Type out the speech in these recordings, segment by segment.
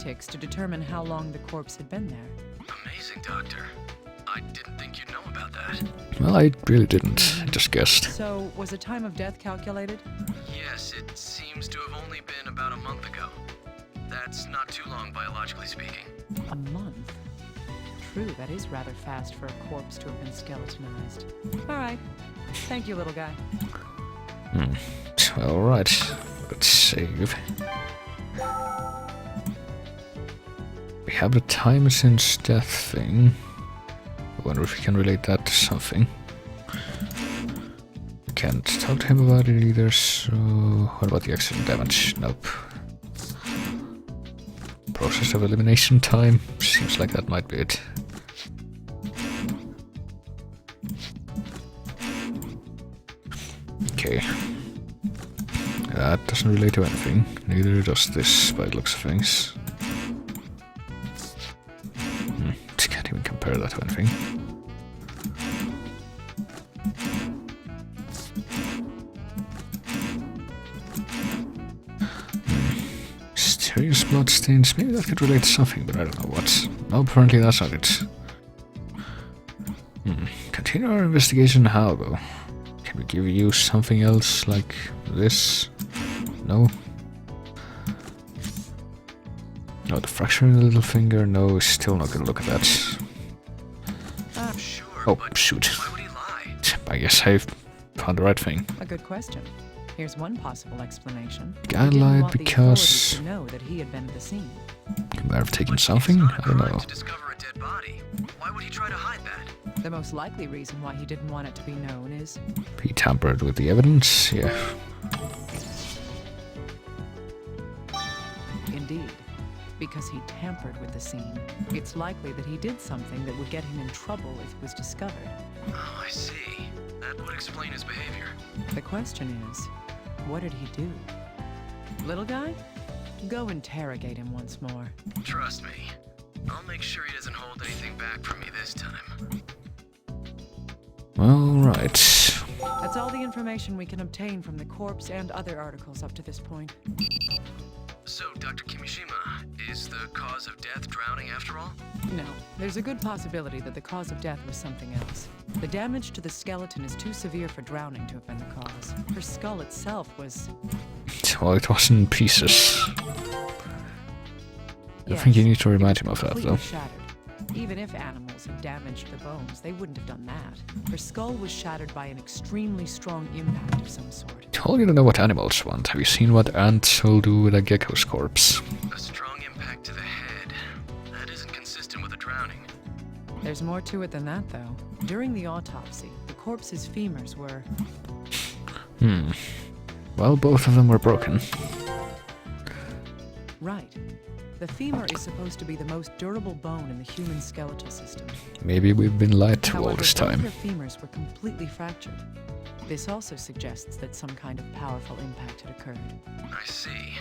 ballistics to determine how long the corpse had been there. Amazing, Doctor. I didn't think you'd know about that. Well, I really didn't. I just guessed. So, was the time of death calculated? Yes, it seems to have only been about a month ago. That's not too long, biologically speaking. A month? True, that is rather fast for a corpse to have been skeletonized. Alright. Thank you, little guy. Alright. Let's save. We have the time since death thing. I wonder if we can relate that to something. Can't talk to him about it either, so... What about the accident damage? Nope. Process of elimination time? Seems like that might be it. Okay. That doesn't relate to anything. Neither does this by the looks of things. Can't even compare that to anything. Mysterious bloodstains. Maybe that could relate to something, but I don't know what. No, apparently that's not it. Continue our investigation how, though? Can we give you something else like this? No? No, the fracture in the little finger? No, still not gonna look at that. Sure, Oh, but shoot. why would he lie? I guess I found the right thing. A good question. Here's one possible explanation. Guy He didn't lied want the because... authorities to know that he had been at the scene. He might have taken But something? it's not a I don't crime know. to discover a dead body. Why would he try to hide that? The most likely reason why he didn't want it to be known is... He tampered with the evidence? Yeah. Indeed. Because he tampered with the scene. It's likely that he did something that would get him in trouble if it was discovered. Oh, I see. That would explain his behavior. The question is, what did he do? Little guy? Go interrogate him once more. Trust me. I'll make sure he doesn't hold anything back from me this time. Alright. That's all the information we can obtain from the corpse and other articles up to this point. So, Dr. Kimishima, is the cause of death drowning after all? No, there's a good possibility that the cause of death was something else. The damage to the skeleton is too severe for drowning to have been the cause. Her skull itself was... Well, it was in pieces. I think you need to remind him of that, though. Shattered. Even if animals had damaged the bones, they wouldn't have done that. Her skull was shattered by an extremely strong impact of some sort. Told you to know what animals want. Have you seen what ants will do with a gecko's corpse? A strong impact to the head. That isn't consistent with a drowning. There's more to it than that, though. During the autopsy, the corpse's femurs were... Well, both of them were broken. Right. The femur is supposed to be the most durable bone in the human skeletal system. Maybe we've been lied to However, all this both time. her femurs were completely fractured. This also suggests that some kind of powerful impact had occurred. I see.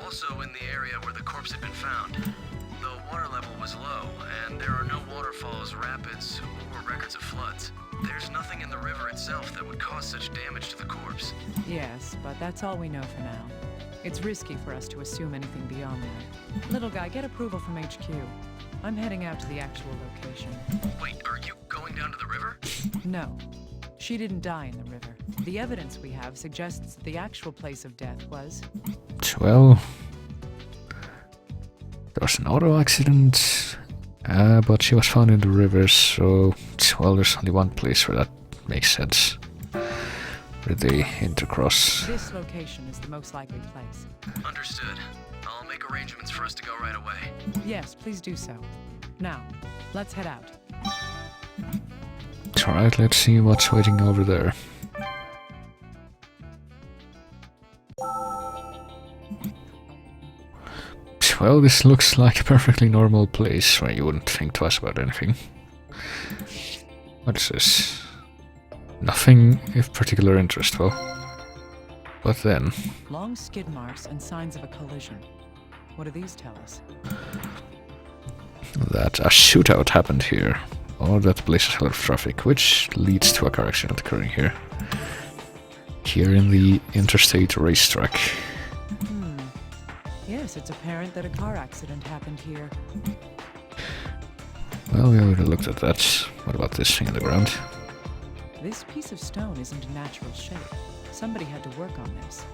Also, in the area where the corpse had been found, the water level was low, and there are no waterfalls, rapids, or records of floods. There's nothing in the river itself that would cause such damage to the corpse. Yes, but that's all we know for now. It's risky for us to assume anything beyond that. Little guy, get approval from HQ. I'm heading out to the actual location. Wait, are you going down to the river? No, she didn't die in the river. The evidence we have suggests that the actual place of death was... Well, there was an auto accident, but she was found in the river, so, well, there's only one place where that makes sense. Where they intercross. This location is the most likely place. Understood. I'll make arrangements for us to go right away. Yes, please do so. Now, let's head out. Alright, let's see what's waiting over there. Well, this looks like a perfectly normal place where you wouldn't think twice about anything. What is this? Nothing of particular interest, well. But then... Long skid marks and signs of a collision. What do these tell us? That a shootout happened here. Or that place has a lot of traffic, which leads to a car accident occurring here. Here in the interstate racetrack. Yes, guess it's apparent that a car accident happened here. Well, we already looked at that. What about this thing on the ground? This piece of stone isn't a natural shape. Somebody had to work on this.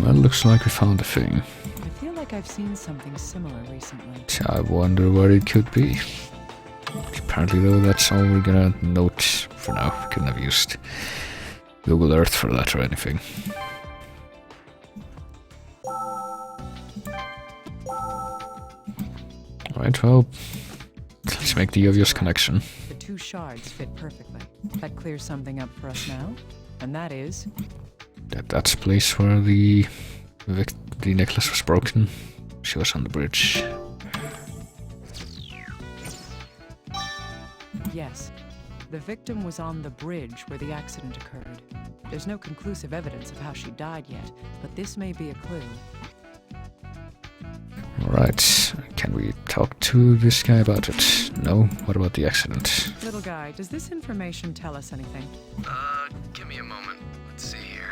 Well, looks like we found a thing. I feel like I've seen something similar recently. I wonder what it could be. Apparently, though, that's all we're gonna note for now. We couldn't have used Google Earth for that or anything. Alright, well, let's make the obvious connection. The two shards fit perfectly. That clears something up for us now, and that is... That's the place where the necklace was broken. She was on the bridge. Yes. The victim was on the bridge where the accident occurred. There's no conclusive evidence of how she died yet, but this may be a clue. Alright, can we talk to this guy about it? No? What about the accident? Little guy, does this information tell us anything? Give me a moment. Let's see here.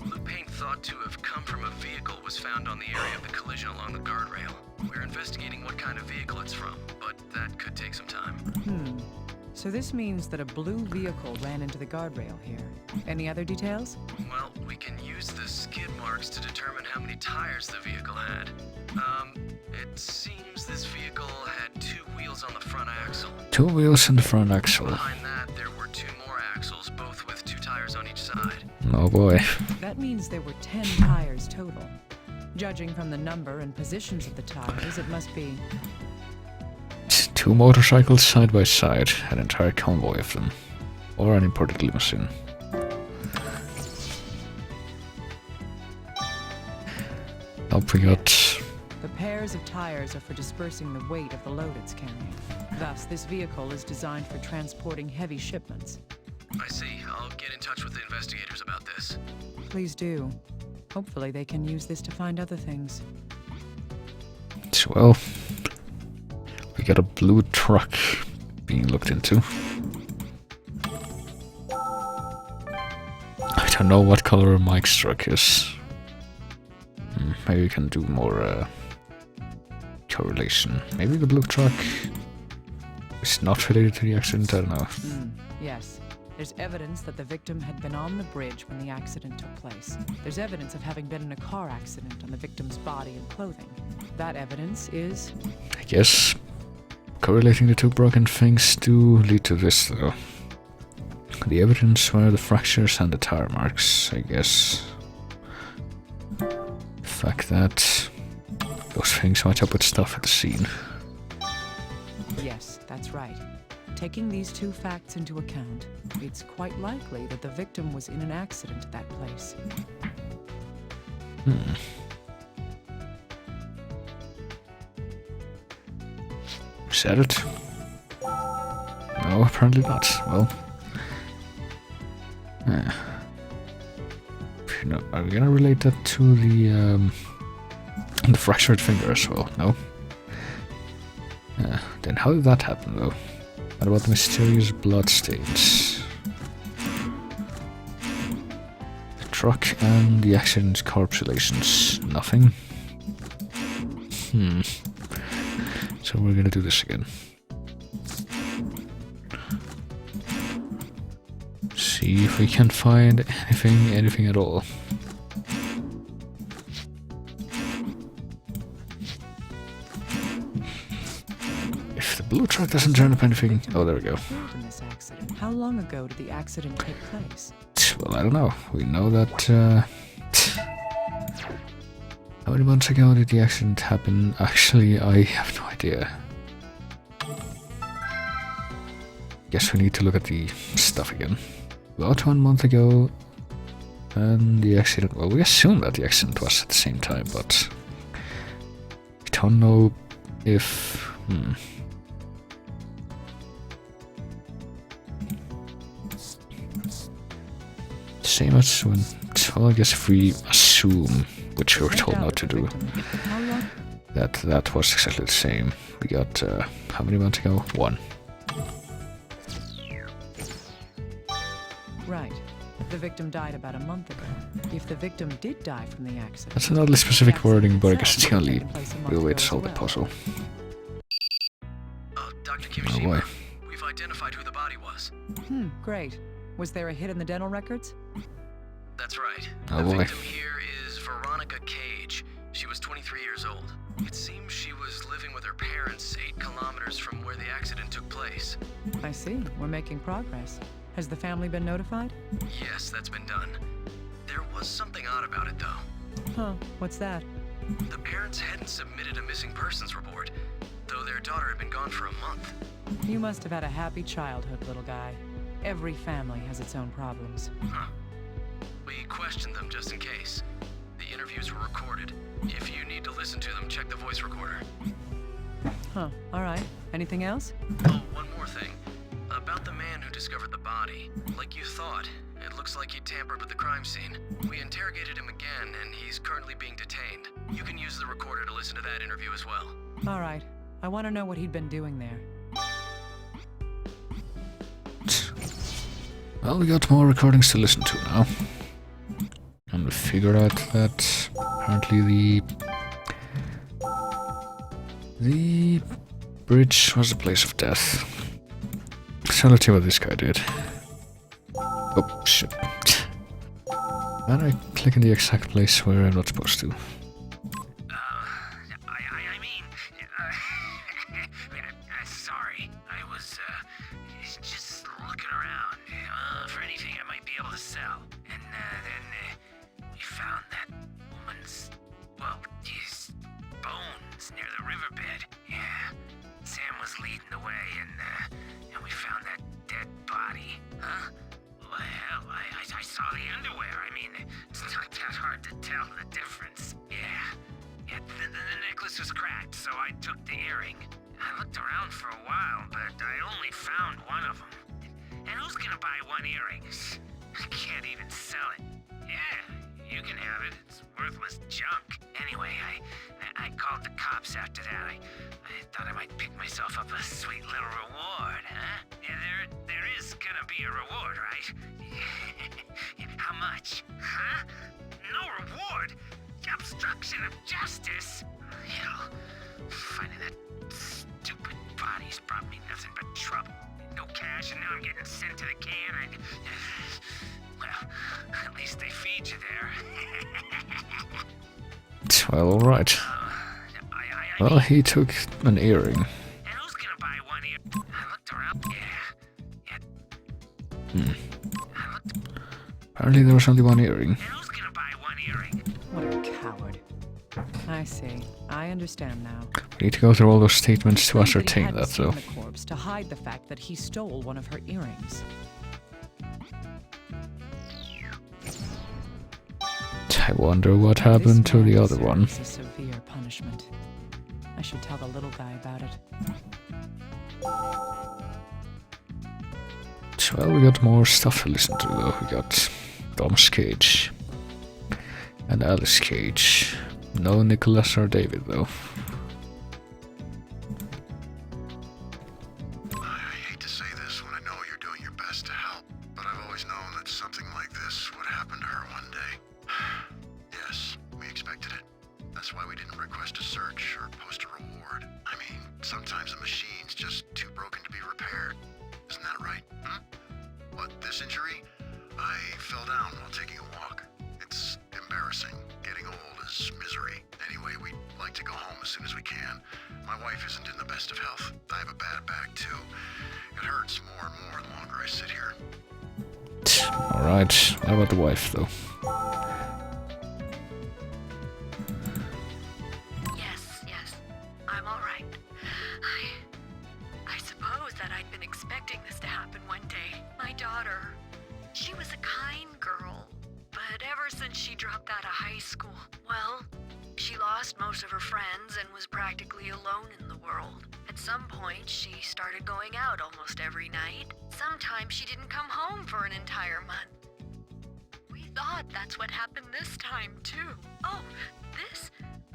The paint thought to have come from a vehicle was found on the area of the collision along the guardrail. We're investigating what kind of vehicle it's from, but that could take some time. So this means that a blue vehicle ran into the guardrail here. Any other details? Well, we can use the skid marks to determine how many tires the vehicle had. It seems this vehicle had 2 wheels on the front axle. 2 wheels on the front axle. Behind that, there were 2 more axles, both with 2 tires on each side. Oh boy. That means there were 10 tires total. Judging from the number and positions of the tires, it must be... 2 motorcycles side by side, an entire convoy of them. Or an imported limousine. Up we got... The pairs of tires are for dispersing the weight of the load it's carrying. Thus, this vehicle is designed for transporting heavy shipments. I see. I'll get in touch with the investigators about this. Please do. Hopefully they can use this to find other things. Well, we got a blue truck being looked into. I don't know what color Mike's truck is. Maybe we can do more correlation. Maybe the blue truck is not related to the accident, I don't know. Yes. There's evidence that the victim had been on the bridge when the accident took place. There's evidence of having been in a car accident on the victim's body and clothing. That evidence is... I guess correlating the 2 broken things do lead to this, though. The evidence were the fractures and the tire marks, I guess. The fact that those things match up with stuff at the scene. Yes, that's right. Taking these 2 facts into account, it's quite likely that the victim was in an accident at that place. Is that it? No, apparently not. Well... Are we gonna relate that to the fractured finger as well? No? Then how did that happen, though? What about the mysterious bloodstains? The truck and the accident's corpulations. Nothing? So we're gonna do this again. See if we can find anything at all. If the blue truck doesn't turn up anything... Oh, there we go. In this accident. How long ago did the accident take place? Well, I don't know. We know that... How many months ago did the accident happen? Actually, I have no idea. Guess we need to look at the stuff again. About 1 month ago, and the accident... Well, we assume that the accident was at the same time, but... we don't know if... Same as when... Well, I guess if we assume, which we were told not to do, that was exactly the same. We got, how many months ago? 1. Right. The victim died about a month ago. If the victim did die from the accident... That's an oddly specific the wording, but I accident guess it's the itself would only have taken place a month real way ago to as solve the well. puzzle. Dr. Oh Kimishima, boy. we've identified who the body was. Great. Was there a hit in the dental records? That's right. Oh The boy. victim here is Veronica Cage. She was 23 years old. It seems she was living with her parents 8 kilometers from where the accident took place. I see. We're making progress. Has the family been notified? Yes, that's been done. There was something odd about it, though. Huh. What's that? The parents hadn't submitted a missing persons report, though their daughter had been gone for a month. You must have had a happy childhood, little guy. Every family has its own problems. Huh. We questioned them just in case. The interviews were recorded. If you need to listen to them, check the voice recorder. Huh. All right. Anything else? Oh, one more thing. About the man who discovered the body. Like you thought, it looks like he tampered with the crime scene. We interrogated him again, and he's currently being detained. You can use the recorder to listen to that interview as well. All right. I want to know what he'd been doing there. Well, we got more recordings to listen to now. And we figured out that apparently the bridge was a place of death. So let's see what this guy did. Oh, shit. And I click in the exact place where I'm not supposed to. I mean, sorry. I was, just looking around for anything I might be able to sell. And, then, we found that woman's, well, his bones near the riverbed. Yeah, Sam was leading the way, and we found that dead body. Huh? Well, I saw the underwear. I mean, it's not that hard to tell the difference. Yeah, the necklace was cracked, so I took the earring. I looked around for a while, but I only found one of them. And who's gonna buy one earring? I can't even sell it. Yeah, you can have it. It's worthless junk. Anyway, I called the cops after that. I thought I might pick myself up a sweet little reward, huh? Yeah, there is gonna be a reward, right? How much? Huh? No reward? Obstruction of justice? Hell, finding that stupid body's brought me nothing but trouble. No cash, and now I'm getting sent to the can. Well, at least they feed you there. Well, alright. Well, he took an earring. And who's gonna buy one ear? I looked around. Yeah. I looked. Apparently there was only one earring. And who's gonna buy one earring? What a coward. I see. I understand now. We need to go through all those statements to Proves ascertain he that, hadn't though. seen the corpse to hide the fact that he stole one of her earrings. I wonder what happened to the other one. It's a severe punishment. I should tell the little guy about it. Well, we got more stuff to listen to, though. We got Thomas Cage and Alice Cage. No Nicholas or David, though. I hate to say this when I know you're doing your best to help, but I've always known that something like this would happen to her one day. Yes, we expected it. That's why we didn't request a search or post a reward. I mean, sometimes a machine's just too broken to be repaired. Isn't that right? What, this injury? I fell down while taking a walk. It's embarrassing. Getting old is misery. Anyway, we'd like to go home as soon as we can. My wife isn't in the best of health. I have a bad back, too. It hurts more and more the longer I sit here. Alright, how about the wife, though? Yes, I'm all right. I suppose that I'd been expecting this to happen one day. My daughter, she was a kind girl, but ever since she dropped out of high school, well, she lost most of her friends and was practically alone in the world. At some point, she started going out almost every night. Sometimes she didn't come home for an entire month. We thought that's what happened this time, too. Oh, this?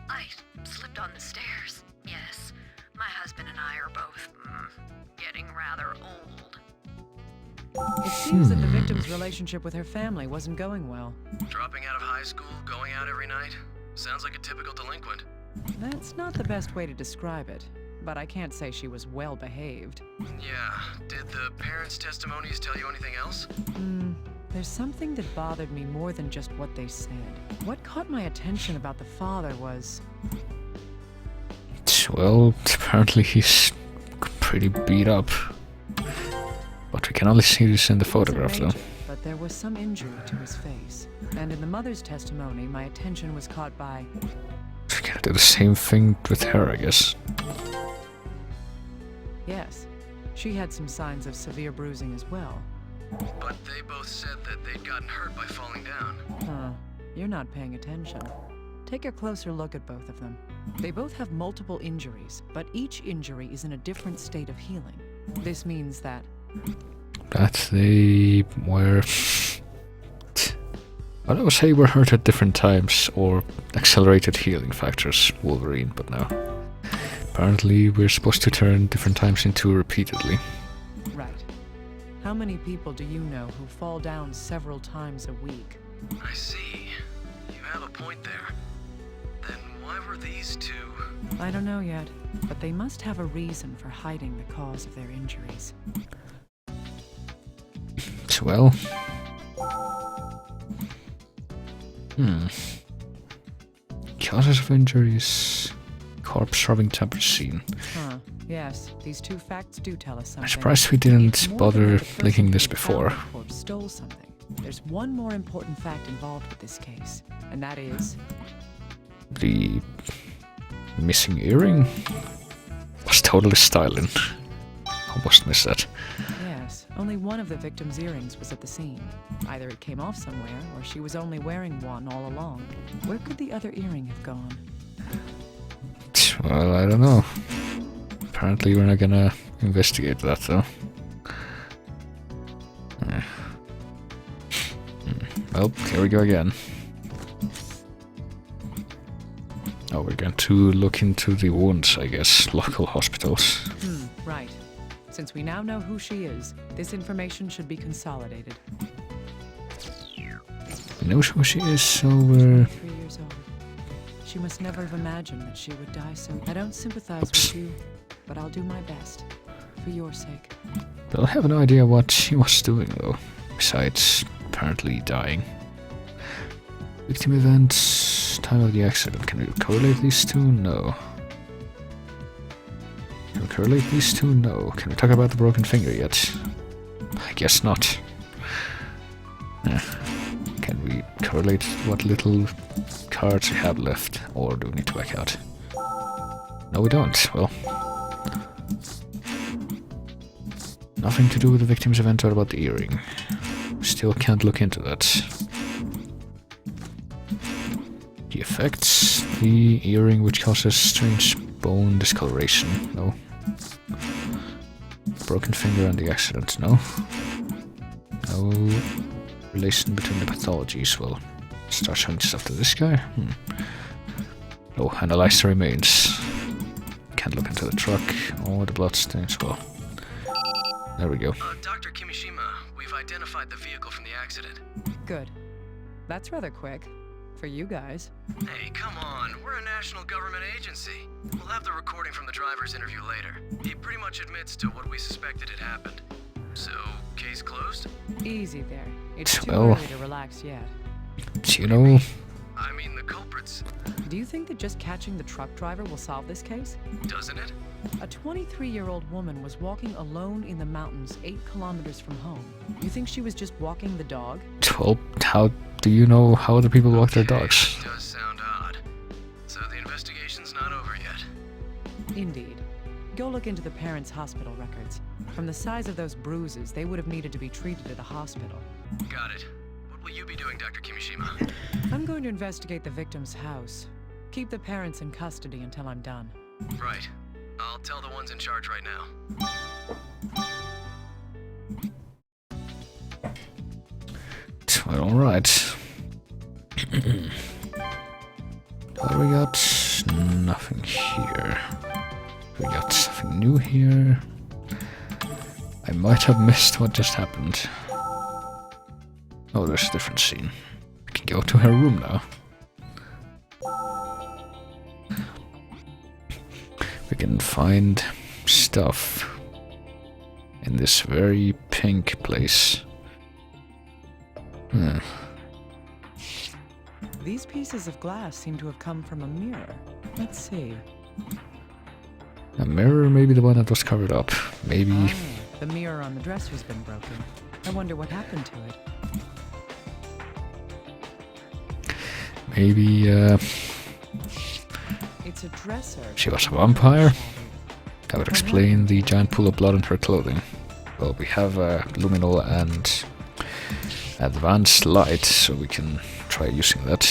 I slipped on the stairs. Yes, my husband and I are both getting rather old. It seems that the victim's relationship with her family wasn't going well. Dropping out of high school, going out every night? Sounds like a typical delinquent. That's not the best way to describe it, but I can't say she was well behaved. Yeah, did the parents' testimonies tell you anything else? There's something that bothered me more than just what they said. What caught my attention about the father was... Well, apparently he's pretty beat up. But we can only see this in the photograph, though. But there was some injury to his face. And in the mother's testimony, my attention was caught by... We can do the same thing with her, I guess. Yes, she had some signs of severe bruising as well. But they both said that they'd gotten hurt by falling down. Huh, you're not paying attention. Take a closer look at both of them. They both have multiple injuries, but each injury is in a different state of healing. This means that... That they were... I would say were hurt at different times, or accelerated healing factors, Wolverine, but no. Apparently we're supposed to turn different times into repeatedly. Right. How many people do you know who fall down several times a week? I see. You have a point there. Then why were these two... I don't know yet, but they must have a reason for hiding the cause of their injuries. Well... Causes of injuries... Corpse rubbing temper scene. Huh. Yes, these two facts do tell us something. I'm surprised we didn't bother linking this before. Corpse stole something. There's one more important fact involved with this case, and that is... The... missing earring? Was totally styling. Almost missed that. Yes, only one of the victim's earrings was at the scene. Either it came off somewhere, or she was only wearing one all along. Where could the other earring have gone? Well, I don't know. Apparently we're not gonna investigate that, though. Well, here we go again. Oh, we're going to look into the wounds, I guess. Local hospitals. Right. Since we now know who she is, this information should be consolidated. We know who she is, so we're... 3 years old. She must never have imagined that she would die so... I don't sympathize with you, but I'll do my best. For your sake. But I have no idea what she was doing, though. Besides, apparently dying. Victim events, time of the accident. Can we correlate these two? No. Can we correlate these two? No. Can we talk about the broken finger yet? I guess not. Can we correlate what little cards we have left? Or do we need to back out? No, we don't. Well... Nothing to do with the victim's event or about the earring. Still can't look into that. The effects, the earring which causes strange bone discoloration, no. Broken finger and the accident, no. No relation between the pathologies, well, start showing stuff to this guy. No, analyze the remains. Can't look into the truck or the bloodstains, well. There we go. Dr. Kimishima, we've identified the vehicle from the accident. Good. That's rather quick. For you guys. Hey, come on. We're a national government agency. We'll have the recording from the driver's interview later. He pretty much admits to what we suspected had happened. So, case closed? Easy there. It's too Well, early to relax yet. you know, I mean, the culprits. Do you think that just catching the truck driver will solve this case? Doesn't it? A 23-year-old woman was walking alone in the mountains 8 kilometers from home. You think she was just walking the dog? well, how do you know how other people walk their Okay, dogs? that does sound odd. So the investigation's not over yet. Indeed. Go look into the parents' hospital records. From the size of those bruises, they would have needed to be treated at a hospital. Got it. What will you be doing, Dr. Kimishima? I'm going to investigate the victim's house. Keep the parents in custody until I'm done. Right. I'll tell the ones in charge right now. Well, alright. What do we got? Nothing here. We got something new here. I might have missed what just happened. Oh, there's a different scene. We can go to her room now. We can find stuff in this very pink place. These pieces of glass seem to have come from a mirror. Let's see. A mirror, maybe the one that was covered up. Maybe. Ah, the mirror on the dresser's been broken. I wonder what happened to it. Maybe It's a dresser. she was a vampire. That would explain the giant pool of blood in her clothing. Well, we have luminol and advanced light, so we can try using that.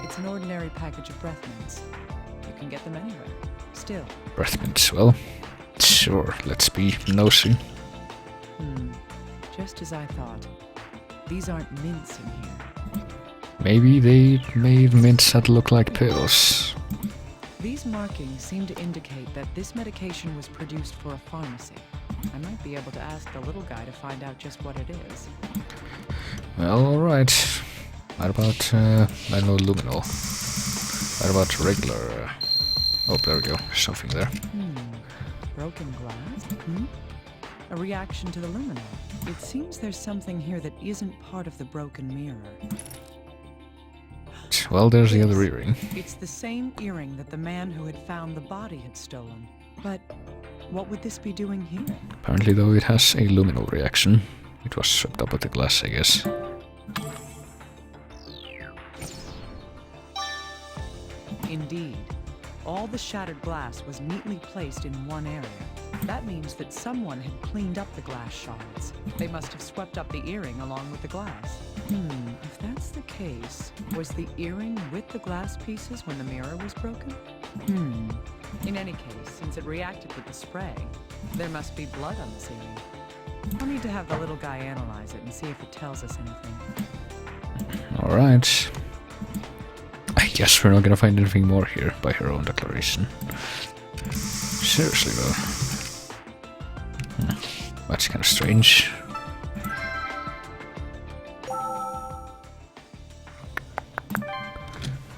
It's an ordinary package of breath mints. You can get them anywhere. Still. Breath mints, well. Sure, let's be nosy. Just as I thought. These aren't mints in here. Maybe they made mints that look like pills. These markings seem to indicate that this medication was produced for a pharmacy. I might be able to ask the little guy to find out just what it is. Well, alright. What about, I know luminol. What about regular, oh, there we go, there's something there. Broken glass? A reaction to the luminol. It seems there's something here that isn't part of the broken mirror. Well, there's the other earring. It's the same earring that the man who had found the body had stolen. But what would this be doing here? Apparently, though, it has a luminol reaction. It was swept up with the glass, I guess. Indeed. All the shattered glass was neatly placed in one area. That means that someone had cleaned up the glass shards. They must have swept up the earring along with the glass. If that's the case, was the earring with the glass pieces when the mirror was broken? In any case, since it reacted with the spray, there must be blood on the earring. I'll need to have the little guy analyze it and see if it tells us anything. Alright. I guess we're not gonna find anything more here by her own declaration. Seriously though. That's kinda strange.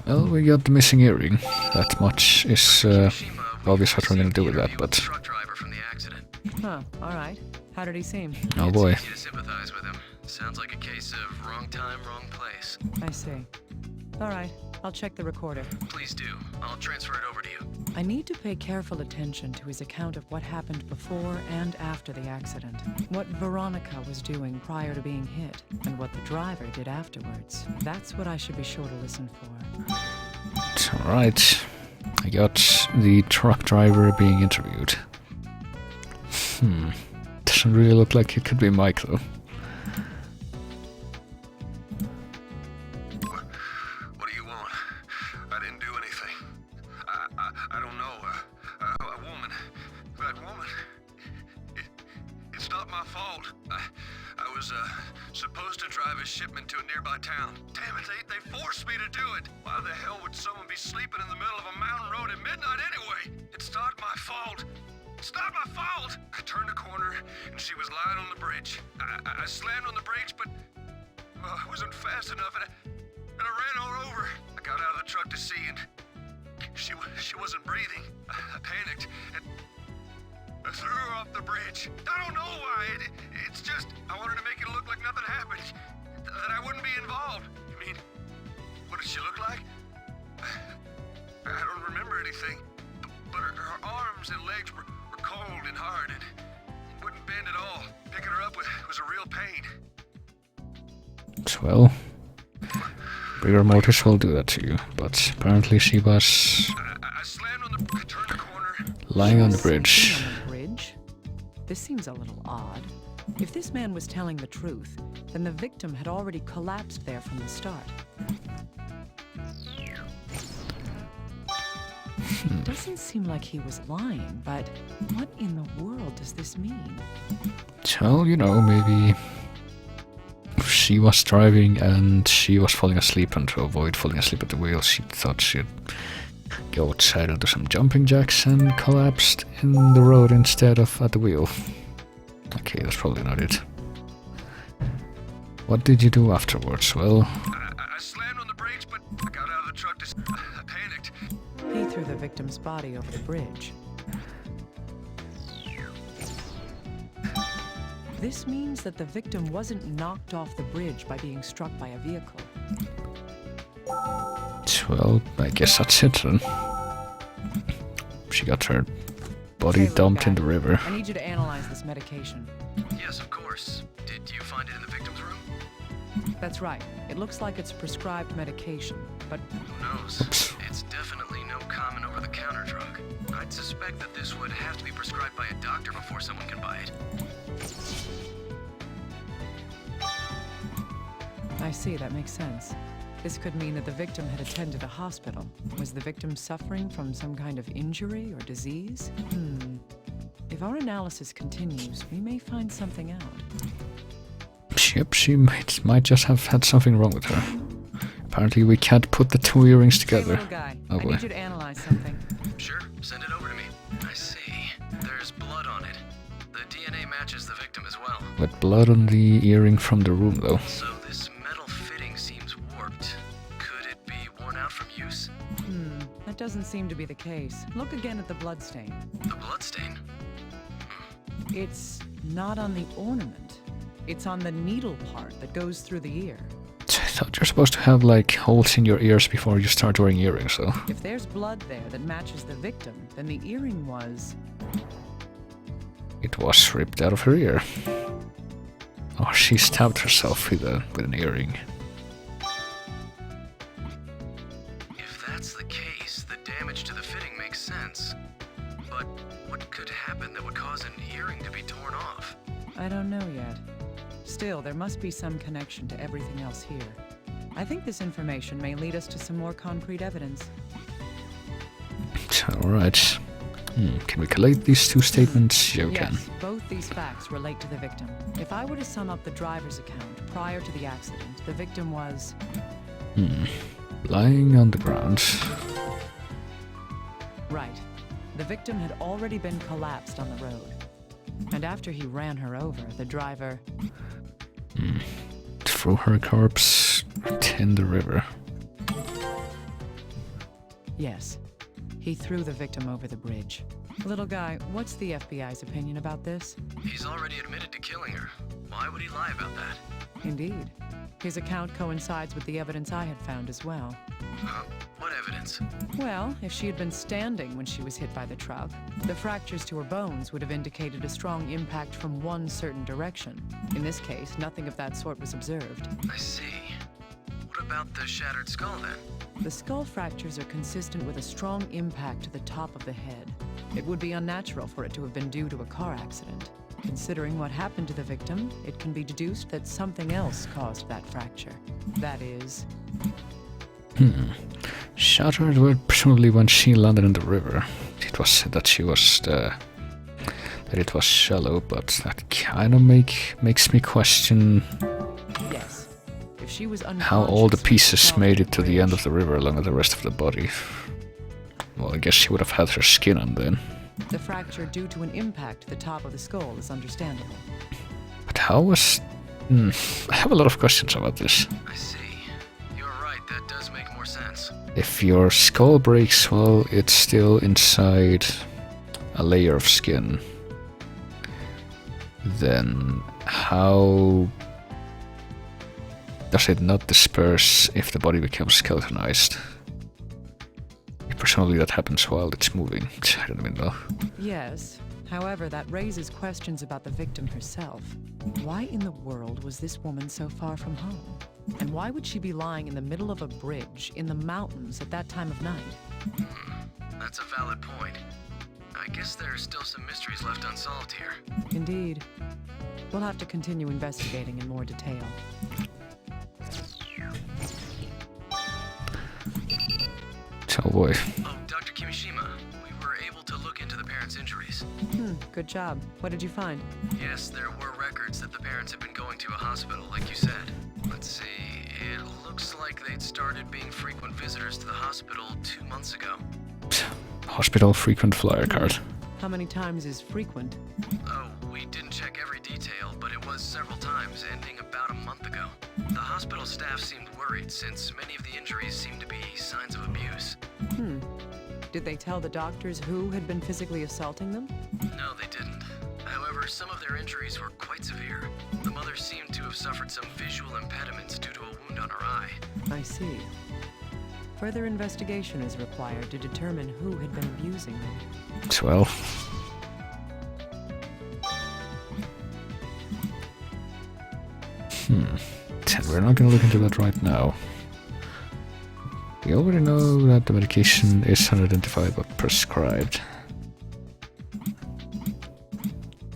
Well, we got the missing earring. That much is obvious what we're gonna do with that, but... Truck driver from the accident. Huh, alright. How did he seem? Oh boy. It's easy to sympathize with him. Sounds like a case of wrong time, wrong place. I see. Alright, I'll check the recorder. Please do. I'll transfer it over to you. I need to pay careful attention to his account of what happened before and after the accident. What Veronica was doing prior to being hit, and what the driver did afterwards. That's what I should be sure to listen for. Alright. I got the truck driver being interviewed. Doesn't really look like it could be Mike though. What do you want? I didn't do anything. I don't know. A woman. That woman. It's not my fault. I was supposed to drive a shipment to a nearby town. Damn it, they forced me to do it. Why the hell would someone be sleeping in the middle of a mountain road at midnight anyway? It's not my fault. It's not my fault! I turned a corner, and she was lying on the bridge. I slammed on the brakes, but I wasn't fast enough, and I ran her over. I got out of the truck to see, and she wasn't breathing. I panicked, and I threw her off the bridge. I don't know why. It's just I wanted to make it look like nothing happened, that I wouldn't be involved. I mean, what did she look like? I don't remember anything, but her arms and legs were cold and hard and wouldn't bend at all. Picking her up was a real pain. Well, rigor mortis will do that to you, but apparently she was I slammed on the... I turned the corner. lying on the bridge. On the bridge? This seems a little odd. If this man was telling the truth, then the victim had already collapsed there from the start. It doesn't seem like he was lying, but what in the world does this mean? Well, you know, maybe she was driving and she was falling asleep, and to avoid falling asleep at the wheel, she thought she'd go outside onto some jumping jacks and collapsed in the road instead of at the wheel. Okay, that's probably not it. What did you do afterwards? Well, I slammed on the brakes, but I got out of the truck to... I panicked. He threw the victim's body over the bridge. This means that the victim wasn't knocked off the bridge by being struck by a vehicle. well, I guess that's it then. She got her body Say, dumped in guy, the river. I need you to analyze this medication. Yes, of course. Did you find it in the victim's room? That's right. It looks like it's prescribed medication, but Who knows? Oops. It's definitely no common over-the-counter drug. I'd suspect that this would have to be prescribed by a doctor before someone can buy it. I see, that makes sense. This could mean that the victim had attended a hospital. Was the victim suffering from some kind of injury or disease? If our analysis continues, we may find something out. Yep, she might just have had something wrong with her. Apparently we can't put the two earrings Hey, together. little guy, Oh I boy. need you to analyze something. Sure, send it over to me. I see. There's blood on it. The DNA matches the victim as well. With blood on the earring from the room though. So this metal fitting seems warped. Could it be worn out from use? That doesn't seem to be the case. Look again at the bloodstain. The bloodstain? It's not on the ornament. It's on the needle part that goes through the ear. I thought you're supposed to have like holes in your ears before you start wearing earrings though. If there's blood there that matches the victim, then the earring was... It was ripped out of her ear. Oh, she stabbed herself with an earring. If that's the case, the damage to the fitting makes sense. But what could happen that would cause an earring to be torn off? I don't know yet. Still, there must be some connection to everything else here. I think this information may lead us to some more concrete evidence. Alright. Can we collate these two statements? Yeah, we can. Yes, both these facts relate to the victim. If I were to sum up the driver's account prior to the accident, the victim was... Lying on the ground. Right. The victim had already been collapsed on the road. And after he ran her over, the driver... Threw her corpse in the river. Yes. He threw the victim over the bridge. Little guy, what's the FBI's opinion about this? He's already admitted to killing her. Why would he lie about that? Indeed. His account coincides with the evidence I had found as well. What evidence? Well, if she had been standing when she was hit by the truck, the fractures to her bones would have indicated a strong impact from one certain direction. In this case, nothing of that sort was observed. I see. What about the shattered skull then? The skull fractures are consistent with a strong impact to the top of the head. It would be unnatural for it to have been due to a car accident. Considering what happened to the victim, it can be deduced that something else caused that fracture. That is... Shattered were presumably when she landed in the river. It was said that she was that it was shallow, but that kind of makes me question Yes. If she was unconscious... how all the when she pieces fell made from it to the end of the river along with the rest of the body. Well, I guess she would have had her skin on then. The fracture due to an impact to the top of the skull is understandable. But how was... I have a lot of questions about this. I see. You're right, that does make more sense. If your skull breaks, well, it's still inside a layer of skin. Then how does it not disperse if the body becomes skeletonized? Presumably that happens while it's moving. I don't even know. Yes. However, that raises questions about the victim herself. Why in the world was this woman so far from home? And why would she be lying in the middle of a bridge in the mountains at that time of night? That's a valid point. I guess there are still some mysteries left unsolved here. Indeed. We'll have to continue investigating in more detail. Oh boy. Oh, Dr. Kimishima, we were able to look into the parents' injuries. Good job. What did you find? Yes, there were records that the parents had been going to a hospital, like you said. Let's see, it looks like they'd started being frequent visitors to the hospital 2 months ago. Hospital frequent flyer card. How many times is frequent? Oh, we didn't check every detail, but it was several times, ending about a month ago. The hospital staff seemed worried since many of the injuries seemed to be signs of abuse. Did they tell the doctors who had been physically assaulting them? No, they didn't. However, some of their injuries were quite severe. The mother seemed to have suffered some visual impediments due to a wound on her eye. I see. Further investigation is required to determine who had been abusing them. Well. And we're not gonna look into that right now. We already know that the medication is unidentified but prescribed.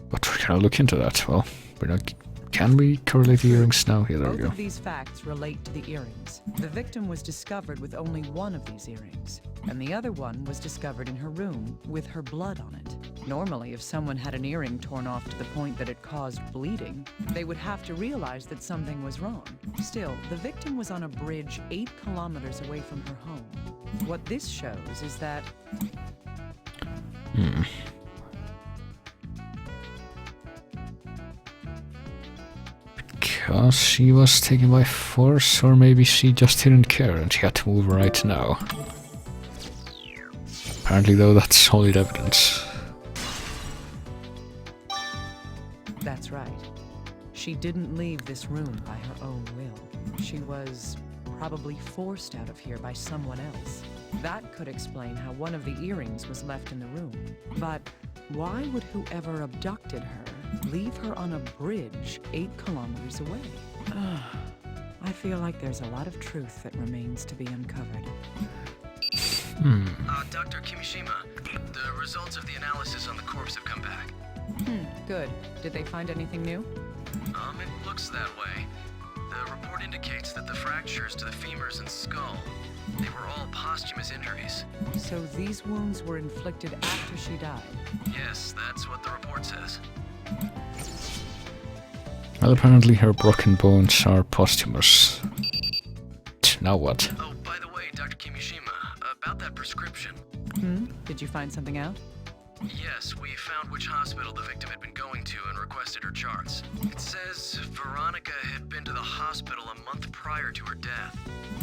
But we're gonna look into that. Well, we're not. Can we correlate the earrings now? Yeah, there we Both go. of these facts relate to the earrings. The victim was discovered with only one of these earrings, and the other one was discovered in her room with her blood on it. Normally, if someone had an earring torn off to the point that it caused bleeding, they would have to realize that something was wrong. Still, the victim was on a bridge 8 kilometers away from her home. What this shows is that because she was taken by force, or maybe she just didn't care and she had to move right now. Apparently, though, that's solid evidence. that's right. She didn't leave this room by her own will. She was probably forced out of here by someone else. That could explain how one of the earrings was left in the room. But why would whoever abducted her leave her on a bridge 8 kilometers away? I feel like there's a lot of truth that remains to be uncovered. Dr. Kimishima, the results of the analysis on the corpse have come back. Good. Did they find anything new? It looks that way. The report indicates that the fractures to the femurs and skull, they were all posthumous injuries. So these wounds were inflicted after she died. Yes, that's what the report says. Well, apparently her broken bones are posthumous. Now what? Oh, by the way, Dr. Kimishima, about that prescription. Did you find something out? Yes, we found which hospital the victim had been going to and requested her charts. It says Veronica had been to the hospital a month prior to her death.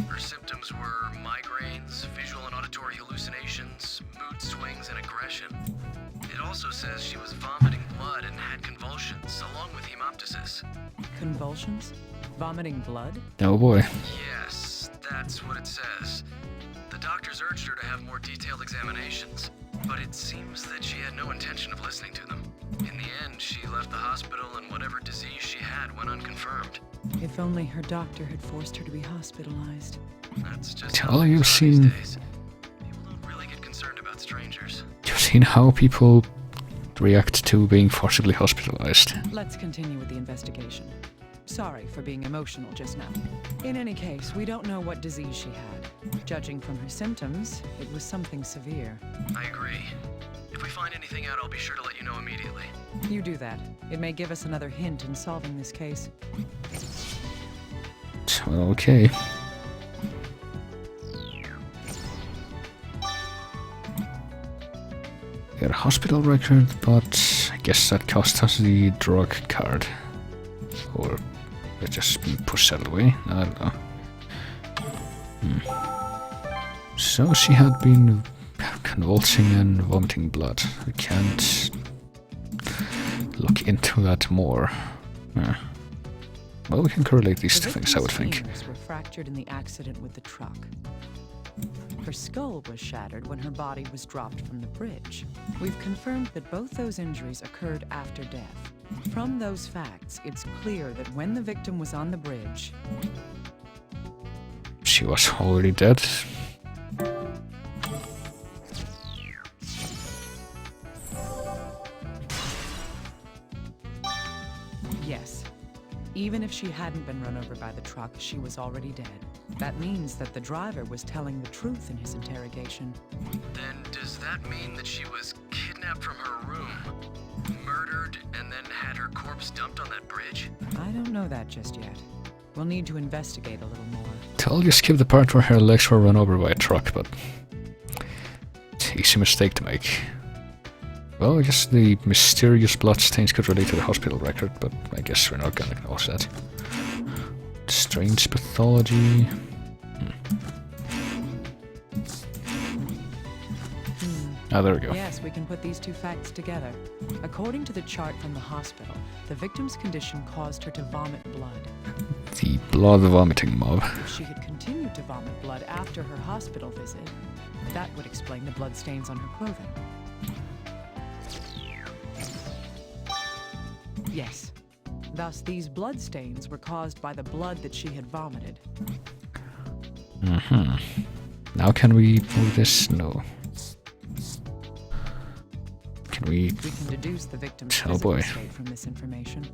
Her symptoms were migraines, visual and auditory hallucinations, mood swings, and aggression. It also says she was vomiting blood and had convulsions, along with hemoptysis. Convulsions? Vomiting blood? Oh boy. Yes, that's what it says. The doctors urged her to have more detailed examinations, but it seems that she had no intention of listening to them. In the end, she left the hospital and whatever disease she had went unconfirmed. If only her doctor had forced her to be hospitalized. That's just Well, how you've things are these seen- days. People don't really get concerned about strangers. You've seen how people react to being forcibly hospitalized. Let's continue with the investigation. Sorry for being emotional just now. In any case, we don't know what disease she had. Judging from her symptoms, it was something severe. I agree. If we find anything out, I'll be sure to let you know immediately. You do that. It may give us another hint in solving this case. Well, okay. Got a hospital record, but I guess that cost us the drug card. Or it's just been pushed that away. I don't know. So she had been convulsing and vomiting blood. We can't look into that more. Well, we can correlate these two things, I would think. Femurs were fractured in the accident with the truck. Her skull was shattered when her body was dropped from the bridge. We've confirmed that both those injuries occurred after death. From those facts, it's clear that when the victim was on the bridge, She was already dead. yes. Even if she hadn't been run over by the truck, she was already dead. That means that the driver was telling the truth in his interrogation. Then does that mean that she was kidnapped from her room, murdered, and then had her corpse dumped on that bridge? I don't know that just yet. We'll need to investigate a little more. I'll just skip the part where her legs were run over by a truck, but easy mistake to make. Well, I guess the mysterious bloodstains could relate to the hospital record, but I guess we're not gonna acknowledge that. Strange pathology. Ah, there we go. Yes, we can put these two facts together. According to the chart from the hospital, the victim's condition caused her to vomit blood. The blood vomiting mob. If she had continued to vomit blood after her hospital visit, that would explain the blood stains on her clothing. Yes. Thus, these blood stains were caused by the blood that she had vomited. Now can we move this? No. Can we... We can deduce the victim's Oh physical boy. state from this information.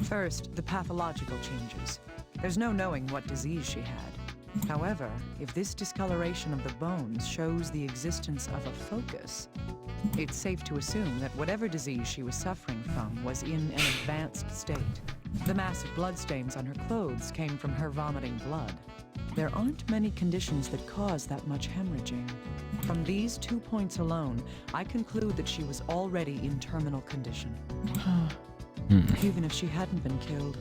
First, the pathological changes. There's no knowing what disease she had. However, if this discoloration of the bones shows the existence of a focus, it's safe to assume that whatever disease she was suffering from was in an advanced state. The massive bloodstains on her clothes came from her vomiting blood. There aren't many conditions that cause that much hemorrhaging. From these 2 points alone, I conclude that she was already in terminal condition. Even if she hadn't been killed,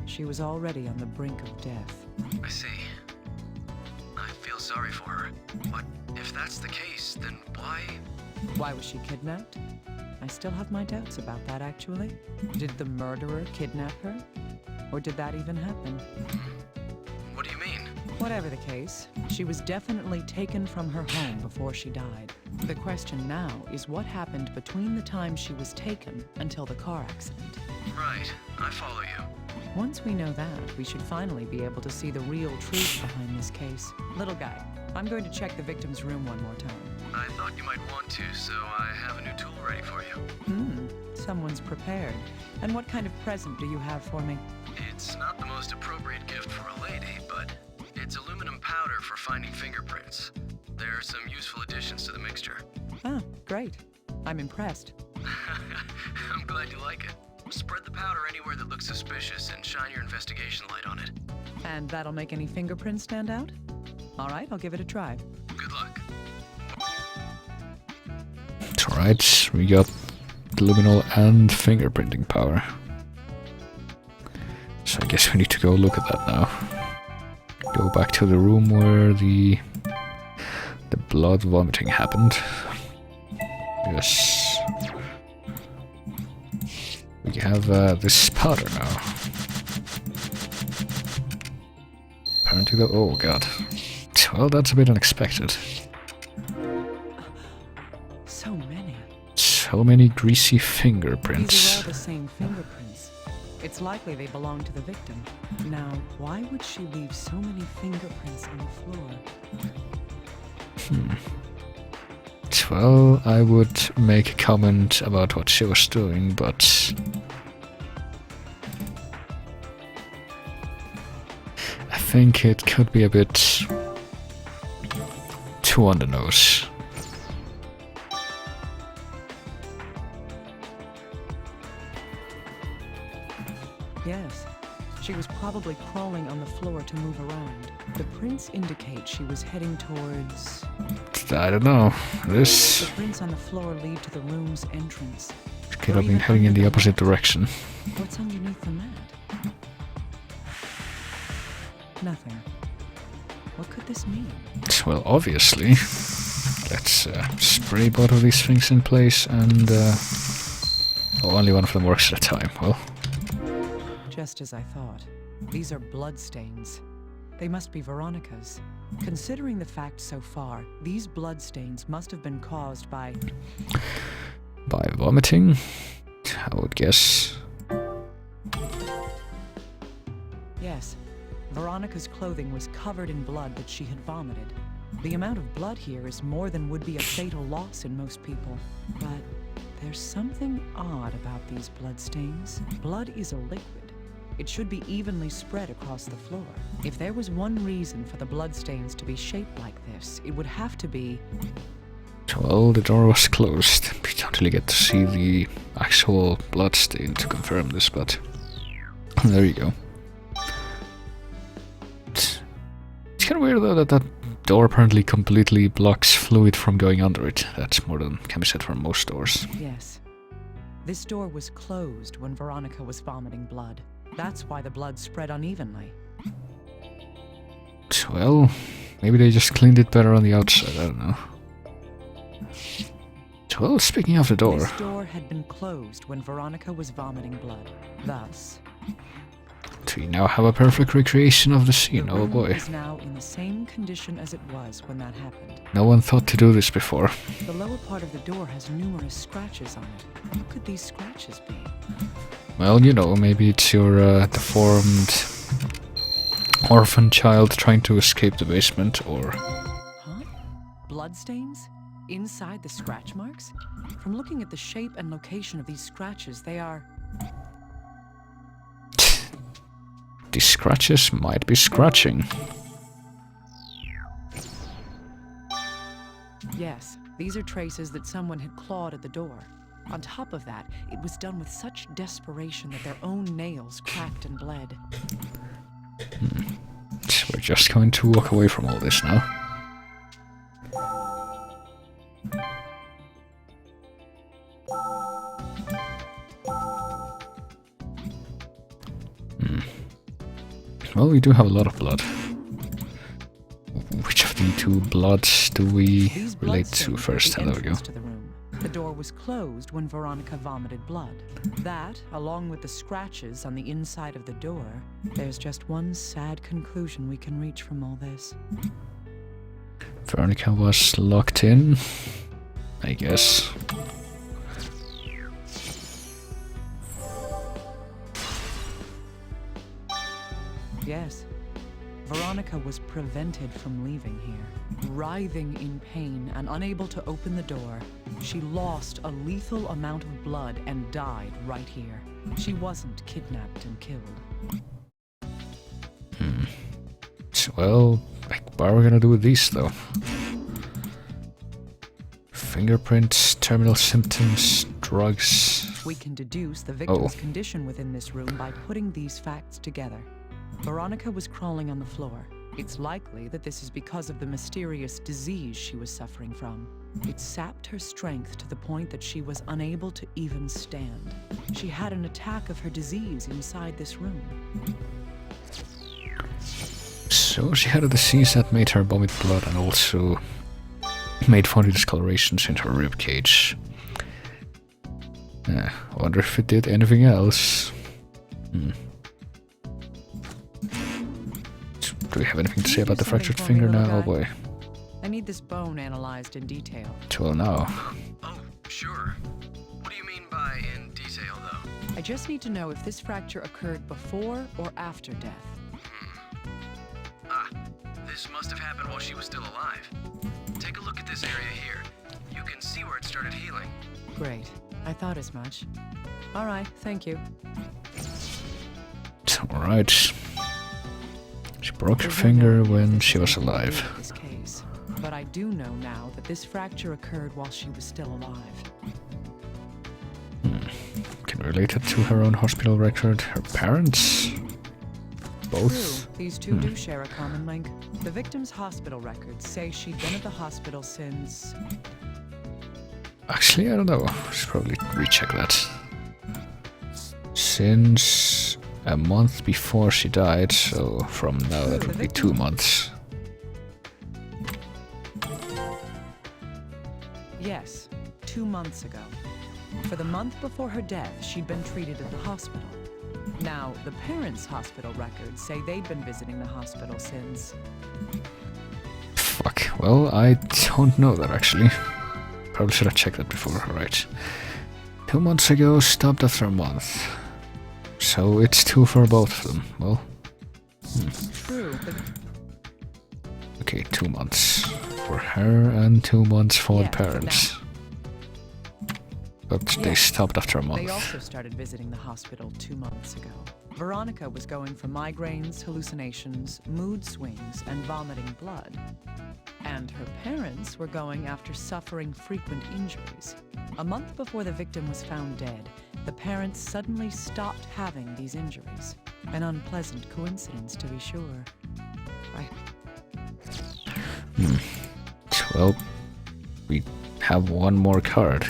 she was already on the brink of death. I see. I feel sorry for her. But if that's the case, then why? Why was she kidnapped? I still have my doubts about that, actually. Did the murderer kidnap her? Or did that even happen? What do you mean? Whatever the case, she was definitely taken from her home before she died. The question now is what happened between the time she was taken until the car accident. Right, I follow you. Once we know that, we should finally be able to see the real truth behind this case. Little guy, I'm going to check the victim's room one more time. I thought you might want to, so I have a new tool ready for you. Someone's prepared. And what kind of present do you have for me? It's not the most appropriate gift for a lady, but it's aluminum powder for finding fingerprints. There are some useful additions to the mixture. Ah, great. I'm impressed. I'm glad you like it. Spread the powder anywhere that looks suspicious and shine your investigation light on it. And that'll make any fingerprints stand out? All right, I'll give it a try. Good luck. It's alright, we got luminol and fingerprinting power. So I guess we need to go look at that now. Go back to the room where the blood vomiting happened. Yes. We have this powder now. Apparently the... oh god. Well, that's a bit unexpected. So many. So many greasy These are fingerprints. all the same fingerprints. It's likely they belong to the victim. Now, why would she leave so many fingerprints on the floor? Well, I would make a comment about what she was doing, but... I think it could be a bit... too on the nose. Yes. She was probably crawling on the floor to move around. The prints indicate she was heading towards... I don't know. The This prints on the floor lead to the room's entrance. could have been heading in the opposite direction. What's underneath the mat? Nothing. What could this mean? Well, obviously. Let's spray both of these things in place and... oh, only one of them works at a time. Well, Just as I thought. These are blood stains. They must be Veronica's. Considering the facts so far, these blood stains must have been caused by... by vomiting, I would guess. Yes. Veronica's clothing was covered in blood that she had vomited. The amount of blood here is more than would be a fatal loss in most people. But there's something odd about these blood stains. Blood is a liquid. It should be evenly spread across the floor. If there was one reason for the blood stains to be shaped like this, it would have to be... Well, the door was closed. We don't really get to see the actual blood stain to confirm this, but there you go. It's kind of weird though that door apparently completely blocks fluid from going under it. That's more than can be said for most doors. Yes. This door was closed when Veronica was vomiting blood. That's why the blood spread unevenly. Well, maybe they just cleaned it better on the outside, I don't know. Well, speaking of the door... This door had been closed when Veronica was vomiting blood. Thus... we now have a perfect recreation of the scene, the oh room boy. is now in the same condition as it was when that happened. No one thought to do this before. The lower part of the door has numerous scratches on it. What could these scratches be? Well, you know, maybe it's your deformed orphan child trying to escape the basement, or... Huh? Bloodstains? Inside the scratch marks? From looking at the shape and location of these scratches, they are... These scratches might be scratching. Yes, these are traces that someone had clawed at the door. On top of that, it was done with such desperation that their own nails cracked and bled. So we're just going to walk away from all this now. Well, we do have a lot of blood. Which of the two bloods do we These relate to bloodstains were first? the There we go. entrance to the room. The door was closed when Veronica vomited blood. That, along with the scratches on the inside of the door, there's just one sad conclusion we can reach from all this. Veronica was locked in, I guess. Yes. Veronica was prevented from leaving here. Writhing in pain and unable to open the door, she lost a lethal amount of blood and died right here. She wasn't kidnapped and killed. So, well, like, what are we gonna do with these though? Fingerprints, terminal symptoms, drugs. We can deduce the victim's condition within this room by putting these facts together. Veronica was crawling on the floor. It's likely that this is because of the mysterious disease she was suffering from. It sapped her strength to the point that she was unable to even stand. She had an attack of her disease inside this room. So she had a disease that made her vomit blood and also made funny discolorations in her rib cage. I wonder if it did anything else. Do we have anything to say about the fractured finger now? Oh boy. I need this bone analyzed in detail. Well, now. Oh, sure. What do you mean by in detail, though? I just need to know if this fracture occurred before or after death. This must have happened while she was still alive. Take a look at this area here. You can see where it started healing. Great. I thought as much. All right, thank you. Alright. She broke her finger when she was alive. This case, but I do know now that this fracture occurred while she was still alive. Can relate it to her own hospital record. Her parents? Both? True, these two do share a common link. The victim's hospital records say she'd been at the hospital since... Actually, I don't know. Should probably recheck that. Since a month before she died, so from now that would be 2 months. Yes, 2 months ago. For the month before her death, she'd been treated at the hospital. Now, the parents' hospital records say they'd been visiting the hospital since... Fuck. Well, I don't know that actually. Probably should have checked that before. Alright. 2 months ago, stopped after a month. So it's 2 for both of them. Well. True, but... Okay, 2 months for her and 2 months for the parents. But they stopped after a month. They also started visiting the hospital 2 months ago. Veronica was going for migraines, hallucinations, mood swings, and vomiting blood. And her parents were going after suffering frequent injuries. A month before the victim was found dead, the parents suddenly stopped having these injuries. An unpleasant coincidence, to be sure. Well, we have one more card.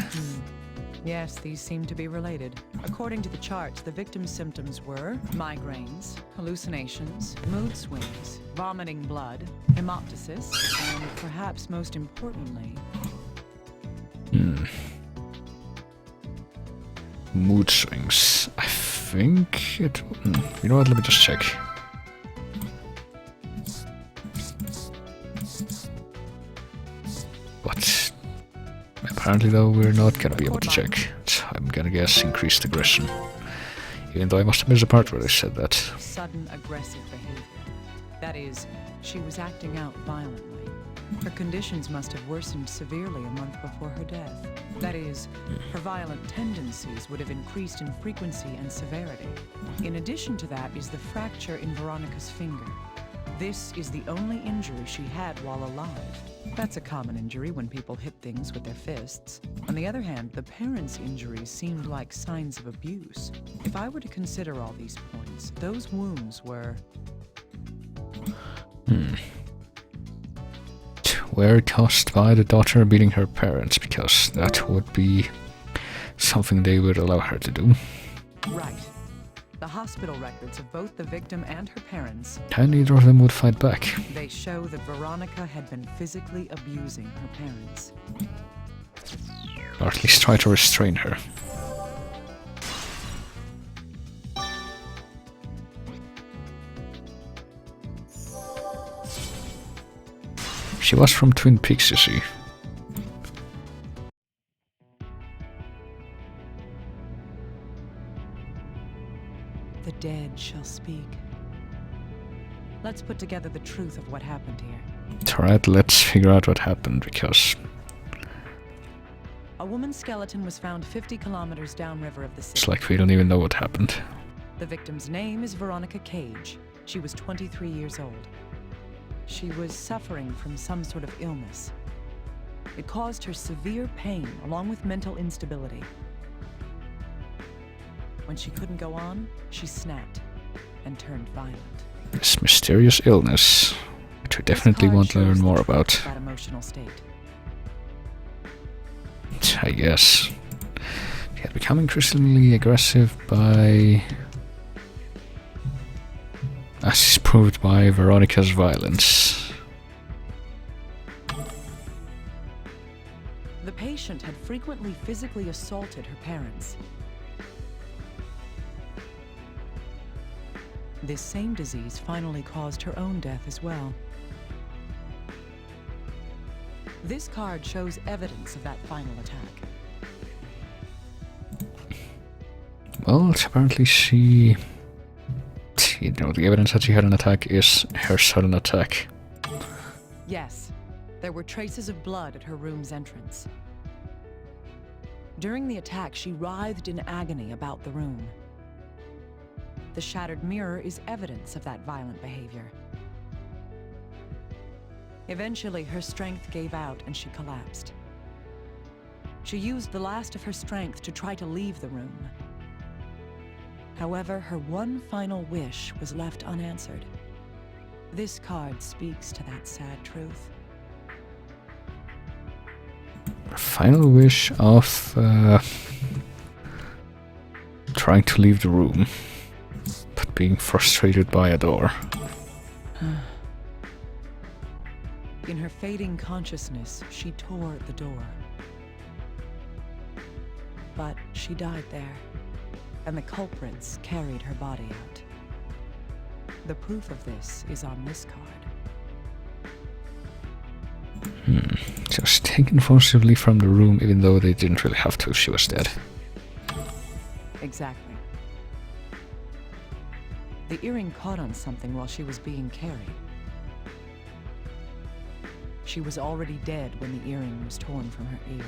Yes, these seem to be related. According to the charts, the victim's symptoms were migraines, hallucinations, mood swings, vomiting blood, hemoptysis, and perhaps most importantly, Mood swings. I think it... You know what, let me just check. But apparently though we're not gonna be able to check. So I'm gonna guess increased aggression. Even though I must have missed the part where they said that. sudden aggressive behavior. That is, she was acting out violently. Her conditions must have worsened severely a month before her death. That is, her violent tendencies would have increased in frequency and severity. In addition to that is the fracture in Veronica's finger. This is the only injury she had while alive. That's a common injury when people hit things with their fists. On the other hand, the parents' injuries seemed like signs of abuse. If I were to consider all these points, those wounds were... Were caused by the daughter beating her parents, because that would be something they would allow her to do. Right. The hospital records of both the victim and her parents, And neither of them would fight back. they show that Veronica had been physically abusing her parents. Or at least try to restrain her. She was from Twin Peaks, you see. The dead shall speak. Let's put together the truth of what happened here. It's alright, let's figure out what happened, because... A woman's skeleton was found 50 kilometers downriver of the city. it's like we don't even know what happened. The victim's name is Veronica Cage. She was 23 years old. She was suffering from some sort of illness. It caused her severe pain along with mental instability. When she couldn't go on, she snapped and turned violent. This mysterious illness, which we definitely want to learn more about. That emotional state. I guess. She had become increasingly aggressive by... as is proved by Veronica's violence. The patient had frequently physically assaulted her parents. This same disease finally caused her own death as well. This card shows evidence of that final attack. Well, apparently she... you know, the evidence that she had an attack is her sudden attack. Yes, there were traces of blood at her room's entrance. During the attack, she writhed in agony about the room. The shattered mirror is evidence of that violent behavior. Eventually, her strength gave out and she collapsed. She used the last of her strength to try to leave the room. However, her one final wish was left unanswered. This card speaks to that sad truth. Her final wish of trying to leave the room, but being frustrated by a door. In her fading consciousness, she tore at the door. But she died there, and the culprits carried her body out. The proof of this is on this card. Just taken forcibly from the room, even though they didn't really have to. She was dead. Exactly. The earring caught on something while she was being carried. She was already dead when the earring was torn from her ear.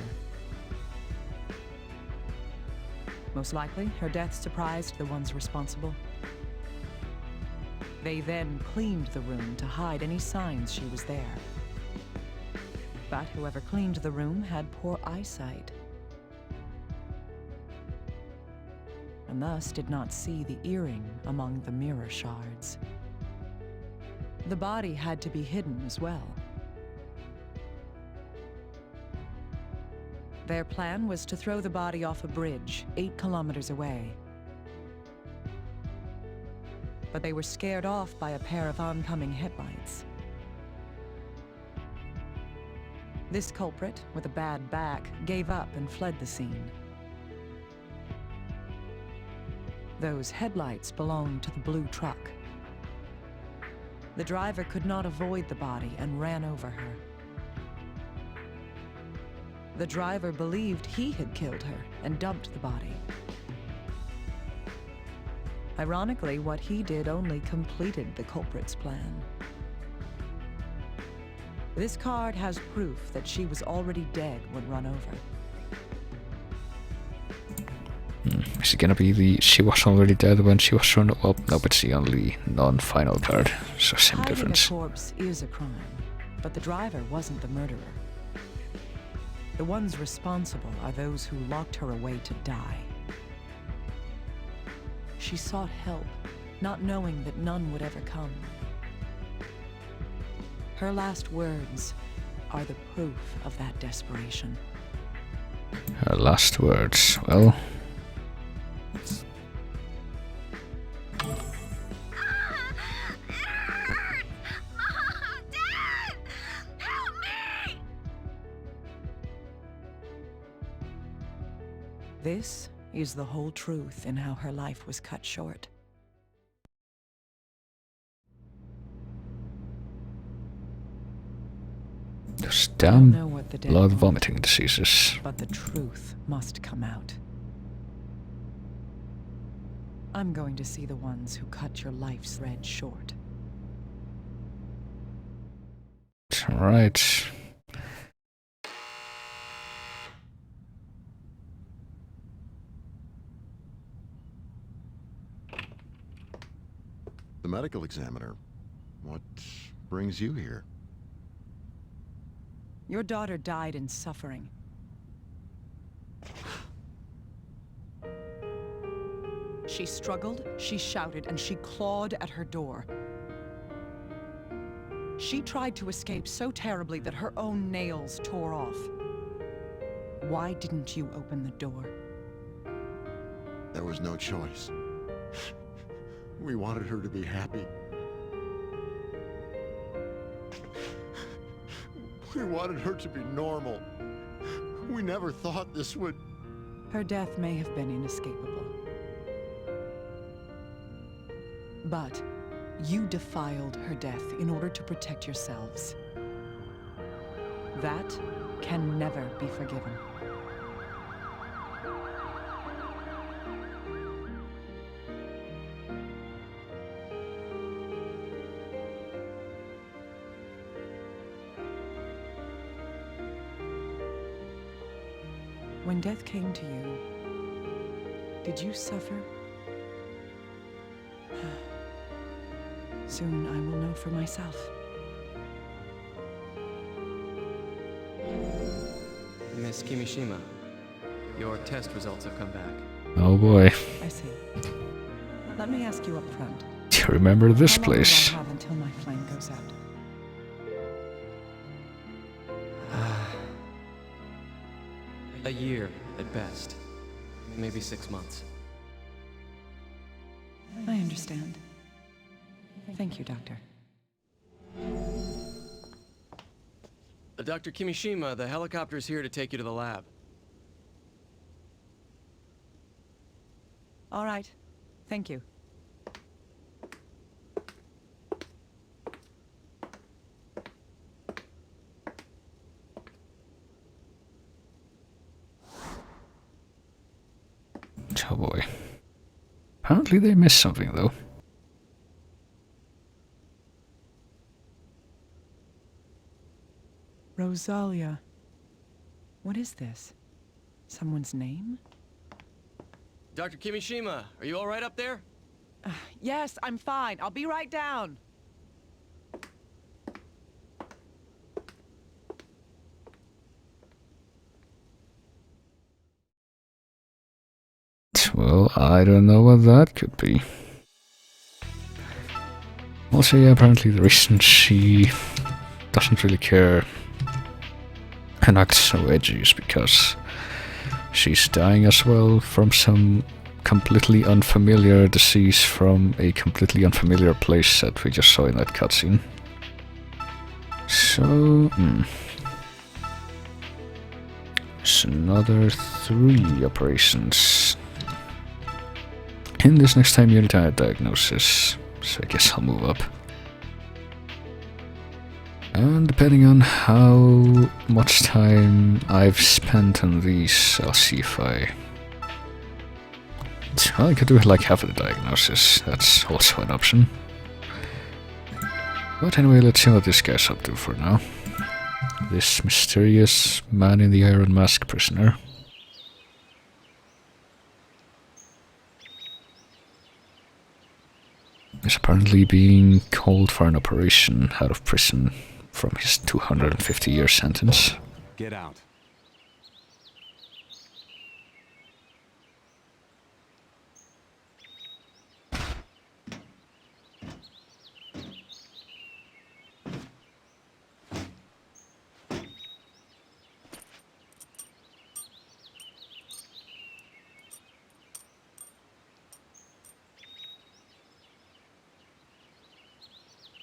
Most likely, her death surprised the ones responsible. They then cleaned the room to hide any signs she was there. But whoever cleaned the room had poor eyesight, and thus did not see the earring among the mirror shards. The body had to be hidden as well. Their plan was to throw the body off a bridge 8 kilometers away. But they were scared off by a pair of oncoming headlights. This culprit, with a bad back, gave up and fled the scene. Those headlights belonged to the blue truck. The driver could not avoid the body and ran over her. The driver believed he had killed her and dumped the body. Ironically, what he did only completed the culprit's plan. This card has proof that she was already dead when run over. Is it gonna be the she was already dead when she was run? Well, no, it's the only non-final card, so same Hiding difference. a corpse is a crime, but the driver wasn't the murderer. The ones responsible are those who locked her away to die. She sought help, not knowing that none would ever come. Her last words are the proof of that desperation. Her last words, well... This is the whole truth in how her life was cut short. Those I don't know damn what the dead blood want, vomiting diseases. but the truth must come out. I'm going to see the ones who cut your life's thread short. Right. The medical examiner. What brings you here? Your daughter died in suffering. She struggled, she shouted, and she clawed at her door. She tried to escape so terribly that her own nails tore off. Why didn't you open the door? There was no choice. We wanted her to be happy. We wanted her to be normal. We never thought this would... Her death may have been inescapable. But you defiled her death in order to protect yourselves. That can never be forgiven. When death came to you, did you suffer? Soon I will know for myself. Miss Kimishima, your test results have come back. Oh boy. I see. Let me ask you up front. Do you remember this How long will I place? have until my flame goes out? A year at best. Maybe 6 months. I understand. Thank you, Doctor. Dr. Kimishima, the helicopter's here to take you to the lab. All right. Thank you. Oh boy. Apparently they missed something though. Rosalia. What is this? Someone's name? Dr. Kimishima, are you all right up there? Yes, I'm fine. I'll be right down. Well, I don't know what that could be. Also, yeah, apparently the reason she doesn't really care and not so edgy is because she's dying as well from some completely unfamiliar disease from a completely unfamiliar place that we just saw in that cutscene. So, it's another 3 operations. In this next time unit I had diagnosis, so I guess I'll move up. And depending on how much time I've spent on these, I'll see if I could do it like half of the diagnosis, that's also an option. But anyway, let's see what this guy's up to for now. This mysterious man in the iron mask prisoner. Is apparently being called for an operation out of prison from his 250-year sentence. Get out.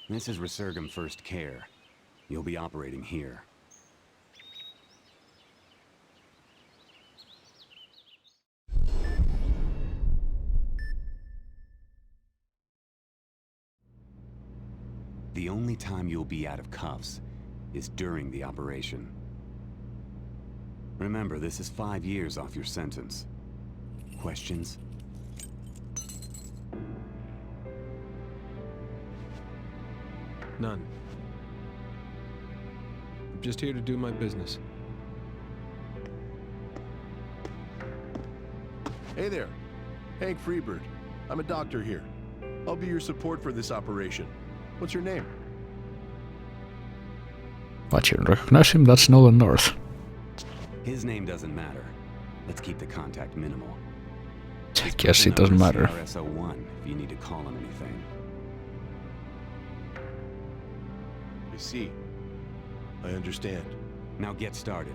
This is Resurgam First Care. You'll be operating here. The only time you'll be out of cuffs is during the operation. Remember, this is 5 years off your sentence. Questions? None. I'm just here to do my business. Hey there, Hank Freebird. I'm a doctor here. I'll be your support for this operation. What's your name? But you recognize him? That's Nolan North. His name doesn't matter. Let's keep the contact minimal. I guess it doesn't matter. CRS-01 if you need to call him anything. I see. I understand. Now get started.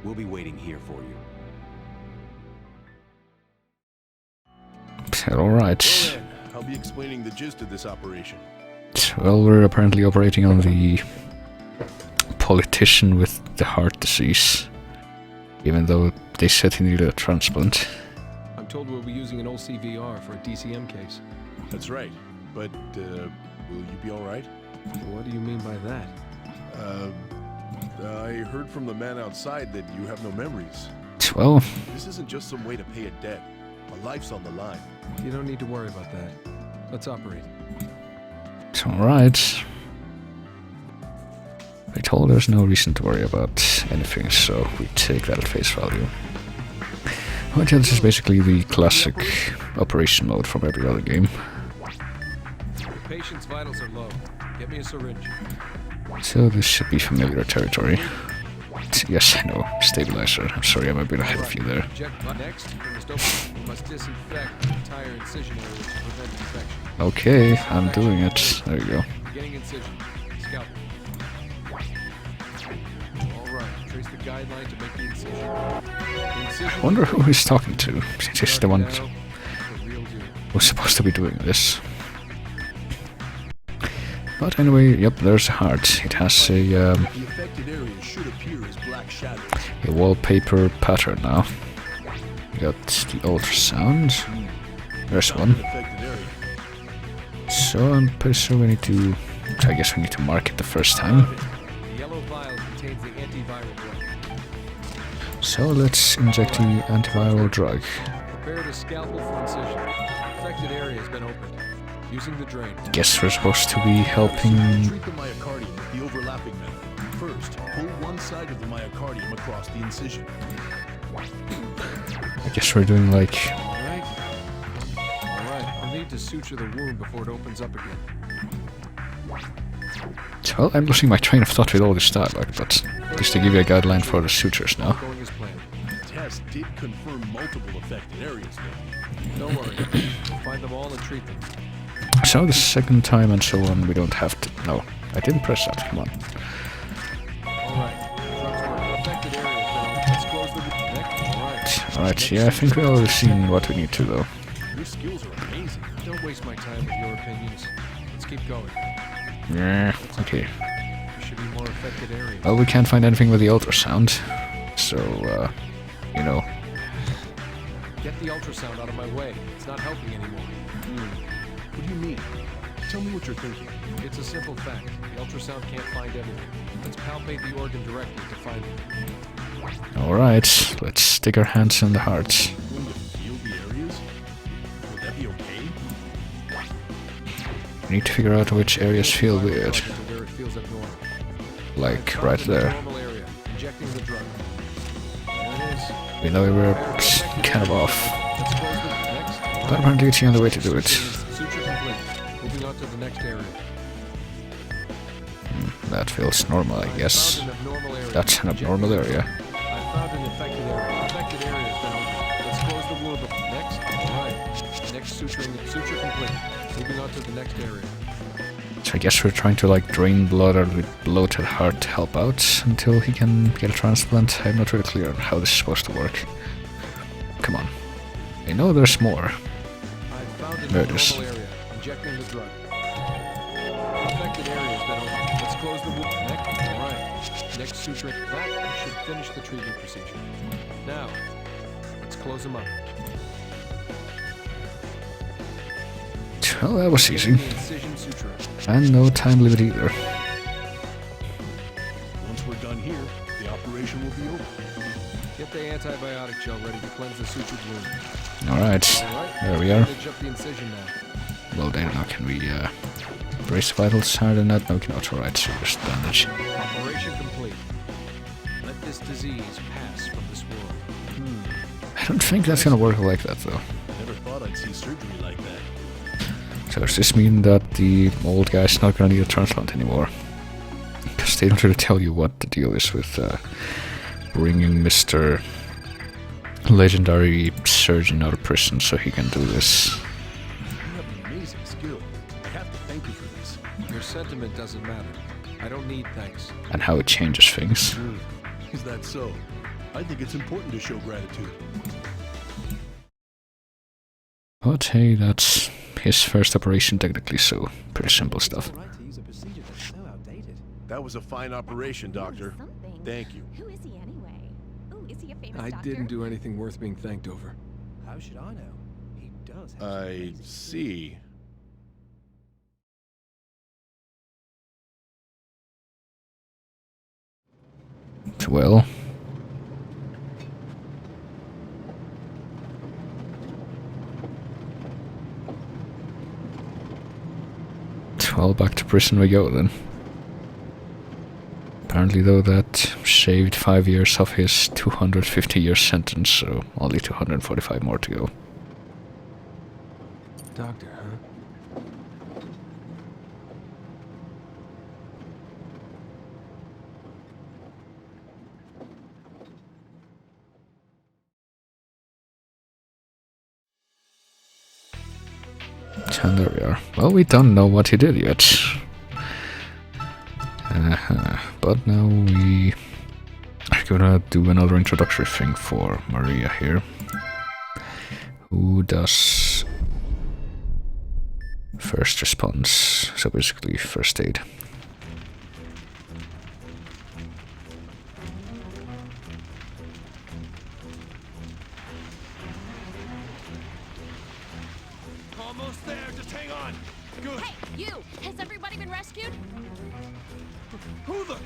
We'll be waiting here for you. Alright. Well then, I'll be explaining the gist of this operation. Well, we're apparently operating on the politician with the heart disease. Even though they said he needed a transplant. I'm told we'll be using an OCVR for a DCM case. That's right. But, will you be alright? What do you mean by that? I heard from the man outside that you have no memories. Well, This isn't just some way to pay a debt. My life's on the line. You don't need to worry about that. Let's operate. it's alright. I told there's no reason to worry about anything, so we take that at face value. But yeah, this is basically the classic operation mode from every other game. The patient's vitals are low. Get me a syringe. So this should be familiar territory. Yes, I know. Stabilizer. I'm sorry, I'm a bit ahead of you there. Next, we must disinfect the entire incision area to prevent infection. Okay, I'm doing it. There you go. Beginning incision. Scalpel. Alright, trace the guideline to make the incision. I wonder who he's talking to. Is this the one who's supposed to be doing this? But anyway, yep, there's a heart. It has The affected area should appear as black shadows. a wallpaper pattern now. We got the ultrasound. There's one. Affected area. So I'm pretty sure we need to... I guess we need to mark it the first time. The yellow vial contains the antiviral drug. So let's inject the antiviral drug. Prepare the scalpel for incision. Affected area has been opened. Using the drain. Guess we're supposed to be helping... Treat the myocardium with the overlapping method. First, pull one side of the myocardium across the incision. I guess we're doing like... Alright. I'll need to suture the wound before it opens up again. Well, I'm losing my train of thought with all this dialogue, but just to give you a guideline for the sutures now. Going as planned. The test did confirm multiple affected areas, though. Don't worry. We'll find them all and treat them. So the second time and so on, we don't have to... No, I didn't press that, come on. Alright. Drugs working Right, yeah, I think we've already seen what we need to though. Your skills are amazing. Don't waste my time with your opinions. Let's keep going. Yeah, okay. There should be more affected areas. Well, we can't find anything with the ultrasound. So, you know. Get the ultrasound out of my way. It's not helping anymore. What do you mean? Tell me what you're thinking. It's a simple fact. The ultrasound can't find everything. Let's palpate the organ directly to find it. Alright, let's stick our hands in the heart. Going to feel the areas? Would that be okay? We need to figure out which areas feel weird. Into where it feels abnormal. Like right there. Normal area. Injecting the drug. There it is. We know we were kind of off. Let's close the next. But apparently it's the only way to do it. Suture complete. Moving on to the next area. That feels normal, I guess. Found an abnormal area. That's an abnormal area. I found an infected area. Infected area has been opened. Let's close the wound. Next. Alright. Next suturing. Suture complete. Moving on to the next area. So I guess we're trying to like drain blood out of the bloated heart to help out until he can get a transplant. I'm not really clear on how this is supposed to work. Come on. I know there's more. I found an There it is. abnormal area. Injecting the drug. Infected area has been opened. Let's close the wound. Next. Alright. Next suturing. That should finish the treatment procedure. Now, let's close him up. Well, that was easy. The incision suturing. And no time limit either. Once we're done here, the operation will be over. Get the antibiotic gel ready to cleanse the sutured wound. Alright, Alright. there we are. Bandage up the incision now. Well, then now can we brace vitals hard than that? No, we cannot. Alright, so just bandage. Operation complete. Let this disease pass from this world. I don't think that's gonna work like that though. Never thought I'd see surgery like that. So does this mean that the old guy's not gonna need a transplant anymore? Because they don't really tell you what the deal is with bringing Mr. Legendary Surgeon out of prison so he can do this. You have an amazing skill. I have to thank you for this. Your sentiment doesn't matter. I don't need thanks. And how it changes things. Is that so? I think it's important to show gratitude. But hey, that's his first operation technically, so pretty simple stuff. That was a fine operation, Doctor. Thank you. Who is he anyway? Ooh, is he a famous I doctor? didn't do anything worth being thanked over. How should I know? He does have I see. Well, back to prison we go then. Apparently though that shaved 5 years off his 250-year sentence, so only 245 more to go. Doctor, huh? And there we are. Well, we don't know what he did yet. But now we are gonna do another introductory thing for Maria here, who does first response, so basically first aid. almost there. Just hang on. Good. Hey, you! Has everybody been rescued? Who the?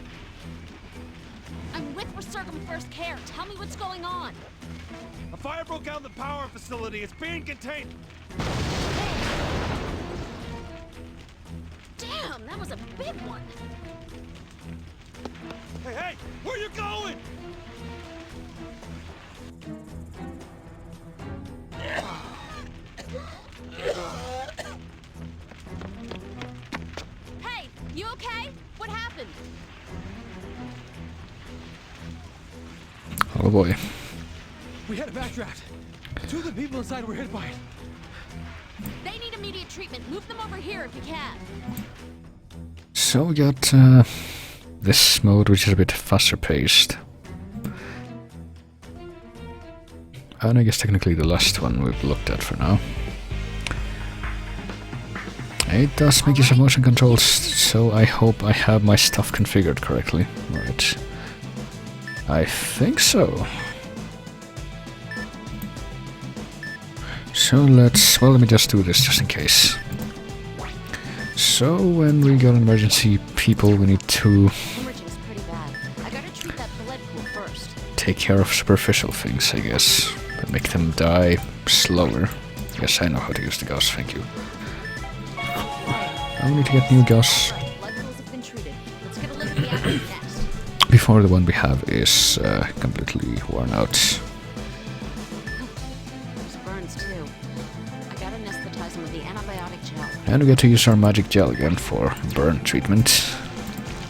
I'm with Resurgam First Care. Tell me what's going on. A fire broke out in the power facility. It's being contained. Damn, that was a big one. Hey, hey! Where you going? Hey, you okay? What happened? Oh boy. We had a backdraft. Two of the people inside were hit by it. They need immediate treatment. Move them over here if you can. So we got this mode, which is a bit faster paced. And I guess technically the last one we've looked at for now. It does make use of motion controls, so I hope I have my stuff configured correctly. Right. I think so. So let me just do this just in case. So when we got an emergency, people, we need to take care of superficial things, I guess. But make them die slower. Yes, I know how to use the gas, thank you. I need to get new gas before the one we have is completely worn out. And we get to use our magic gel again for burn treatment.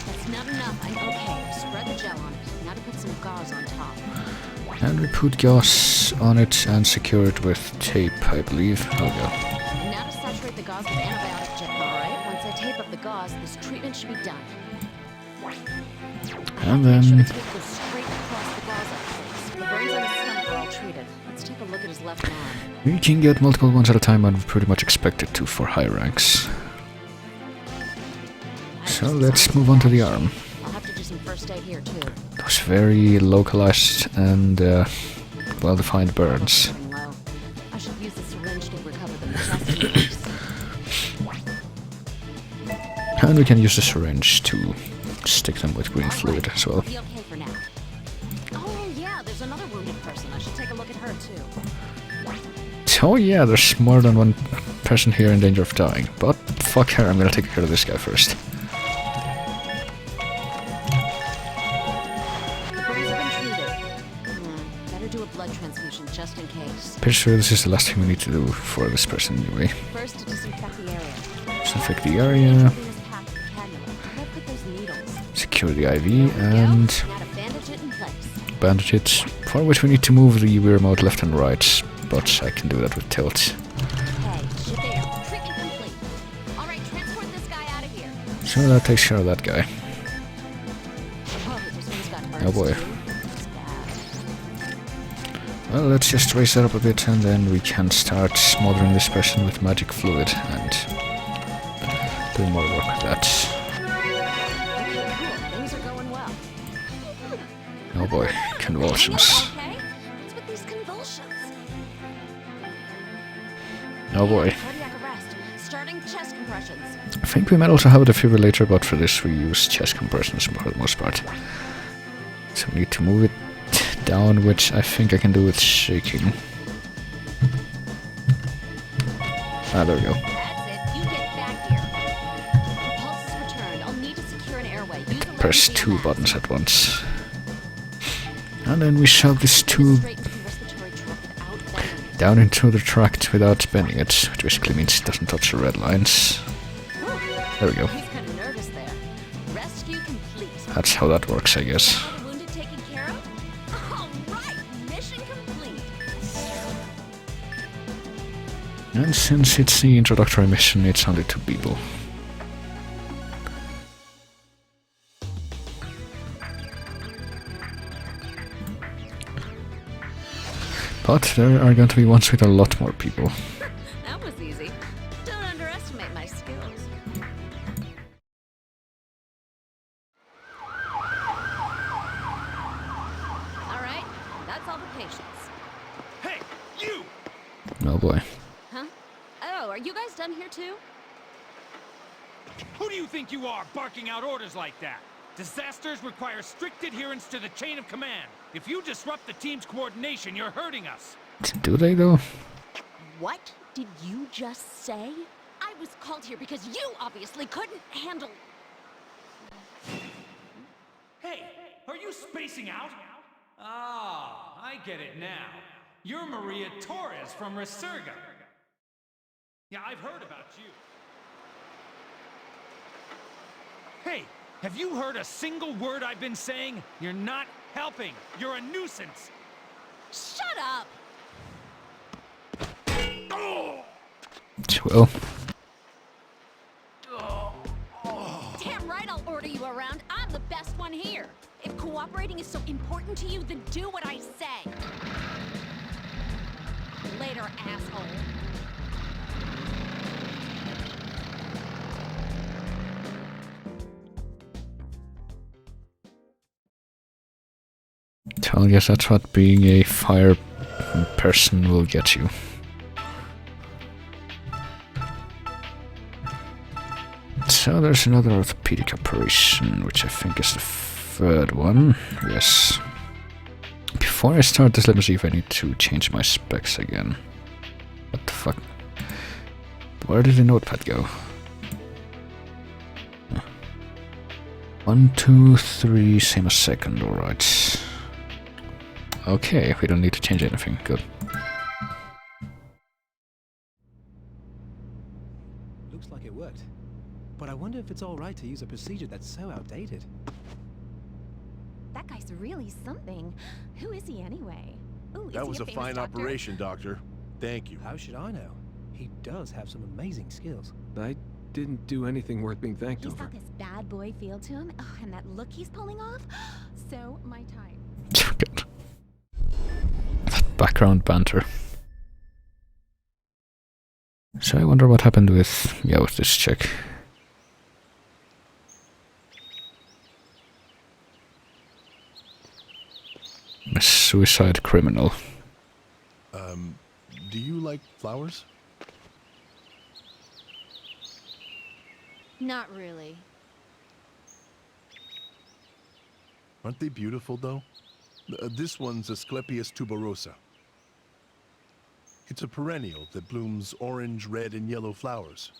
That's not enough. Okay, spread the gel on it. Now to put some gauze on top. And we put gauze on it and secure it with tape, I believe. Oh yeah. Now to saturate the gauze with antibiotic gel. Alright, once I tape up the gauze, this treatment should be done. And then Make sure the tape goes straight across the gauze up place. The burns on his stomach are all treated. Let's take a look at his left arm. we can get multiple ones at a time, and we pretty much expect it to for high ranks. So let's move on to the arm. I'll have to do some first aid here too. Those very localized and well-defined burns. I should use the syringe to recover the metastases. And we can use the syringe to stick them with green fluid as well. Be okay for now. Oh yeah, there's another wounded person. I should take a look at her too. Oh yeah, there's more than one person here in danger of dying. But fuck her, I'm gonna take care of this guy first. The burns have been treated. Better do a blood transfusion just in case. Pretty sure this is the last thing we need to do for this person anyway. First to disinfect the area. Disinfect the area, secure the IV, and bandage it, for which we need to move the Wii remote left and right, but I can do that with tilt. So that takes care of that guy. Oh boy. Well, let's just raise that up a bit and then we can start smothering this person with magic fluid and do more work with that. Oh boy, convulsions. Oh boy. I think we might also have a defibrillator, but for this we use chest compressions for the most part. So we need to move it down, which I think I can do with shaking. Ah, there we go. Press two buttons at once. And then we shove this tube down into the tract without bending it, which basically means it doesn't touch the red lines. There we go. That's how that works, I guess. And since it's the introductory mission, it's only 2 people. But there are going to be ones with a lot more people. That was easy. Don't underestimate my skills. Alright, that's all the patients. Hey, you! Oh boy. Huh? Oh, are you guys done here too? Who do you think you are, barking out orders like that? Disasters require strict adherence to the chain of command. If you disrupt the team's coordination, you're hurting us. Do they though? What did you just say? I was called here because you obviously couldn't handle... Hey, are you spacing out? Ah, I get it now. You're Maria Torres from Resurga. Yeah, I've heard about you. Hey, have you heard a single word I've been saying? You're not helping. You're a nuisance. Shut up! Well. Damn right I'll order you around. I'm the best one here. If cooperating is so important to you, then do what I say. later, asshole. Well, I guess that's what being a fire person will get you. So there's another orthopedic operation, which I think is the third one. Yes. Before I start this, let me see if I need to change my specs again. What the fuck? Where did the notepad go? 1, 2, 3, same as second, alright. Okay, we don't need to change anything, good. Looks like it worked. But I wonder if it's alright to use a procedure that's so outdated. That guy's really something. Who is he anyway? Ooh, That was a fine operation, Doctor. Thank you. How should I know? He does have some amazing skills. I didn't do anything worth being thanked He's over. got this bad boy feel to him. Oh, and that look he's pulling off. So my type. Good. That background banter. So I wonder what happened with, with this chick. A suicide criminal. Do you like flowers? Not really. Aren't they beautiful, though? This one's Asclepias tuberosa. It's a perennial that blooms orange, red, and yellow flowers.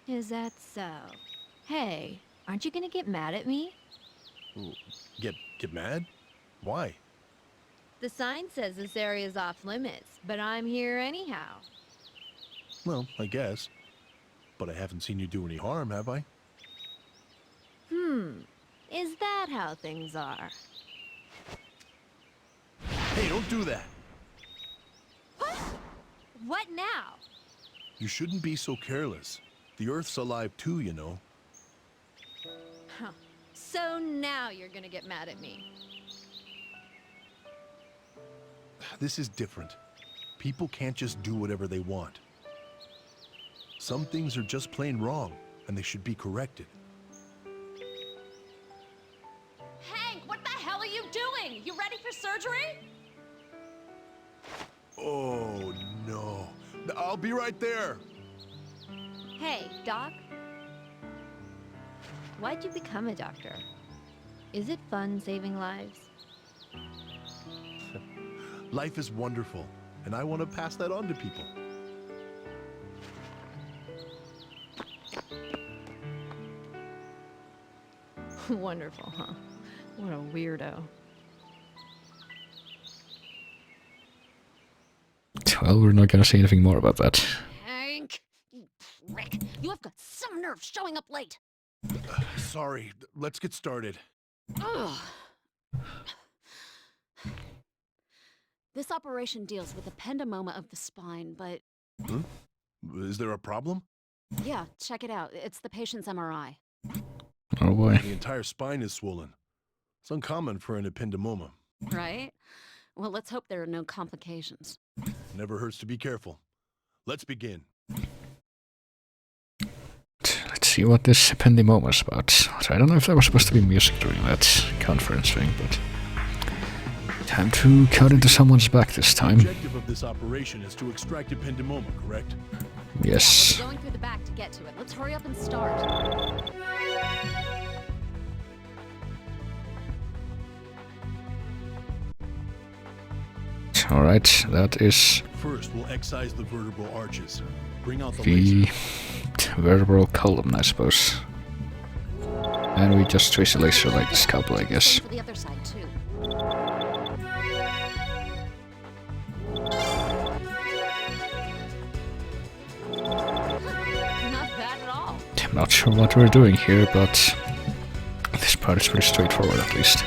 Is that so? Hey, aren't you gonna get mad at me? Get mad? Why? The sign says this area's off limits, but I'm here anyhow. Well, I guess. But I haven't seen you do any harm, have I? Is that how things are? Hey, don't do that! What now? You shouldn't be so careless. The Earth's alive too, you know. Huh. So now you're gonna get mad at me. This is different. People can't just do whatever they want. Some things are just plain wrong, and they should be corrected. Hank, what the hell are you doing? You ready for surgery? Oh, no. I'll be right there. Hey, Doc. Why'd you become a doctor? Is it fun saving lives? Life is wonderful, and I want to pass that on to people. Wonderful, huh? What a weirdo. Well, we're not gonna say anything more about that. Hank! You prick! You have got some nerve showing up late! Sorry, let's get started. Ugh. This operation deals with the ependymoma of the spine, but... Is there a problem? Yeah, check it out. It's the patient's MRI. Oh boy. The entire spine is swollen. It's uncommon for an ependymoma. Right? Well, let's hope there are no complications. Never hurts to be careful. Let's begin. Let's see what this ependymoma is about. So I don't know if there was supposed to be music during that conference thing, but... Time to cut into someone's back this time. The objective of this operation is to extract ependymoma, correct? Yes. Yeah, we're going through the back to get to it. Let's hurry up and start. Alright, that is First, we'll excise the vertebral arches. Bring out the the laser. vertebral column, I suppose. And we just trace a laser like the scalpel, I guess. For the other side, too. Not bad at all. I'm not sure what we're doing here, but this part is pretty straightforward at least.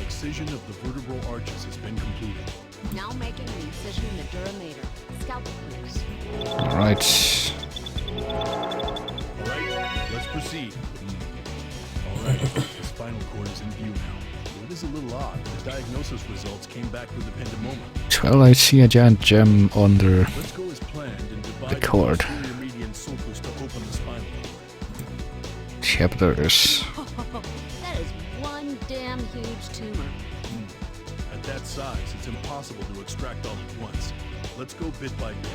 Excision of the vertebral arches has been completed. Now making an incision in the dura mater. Scalpel, please. Alright. Alright, let's proceed. Alright, the spinal cord is in view now. it is a little odd. The diagnosis results came back with ependymoma. Well, I see a giant gem under Let's go as planned and divide the cord. posterior median sulcus to open the spinal cord. Yep, there is. That is one damn huge tumor. At that size, it's impossible to extract all at once. Let's go bit by bit.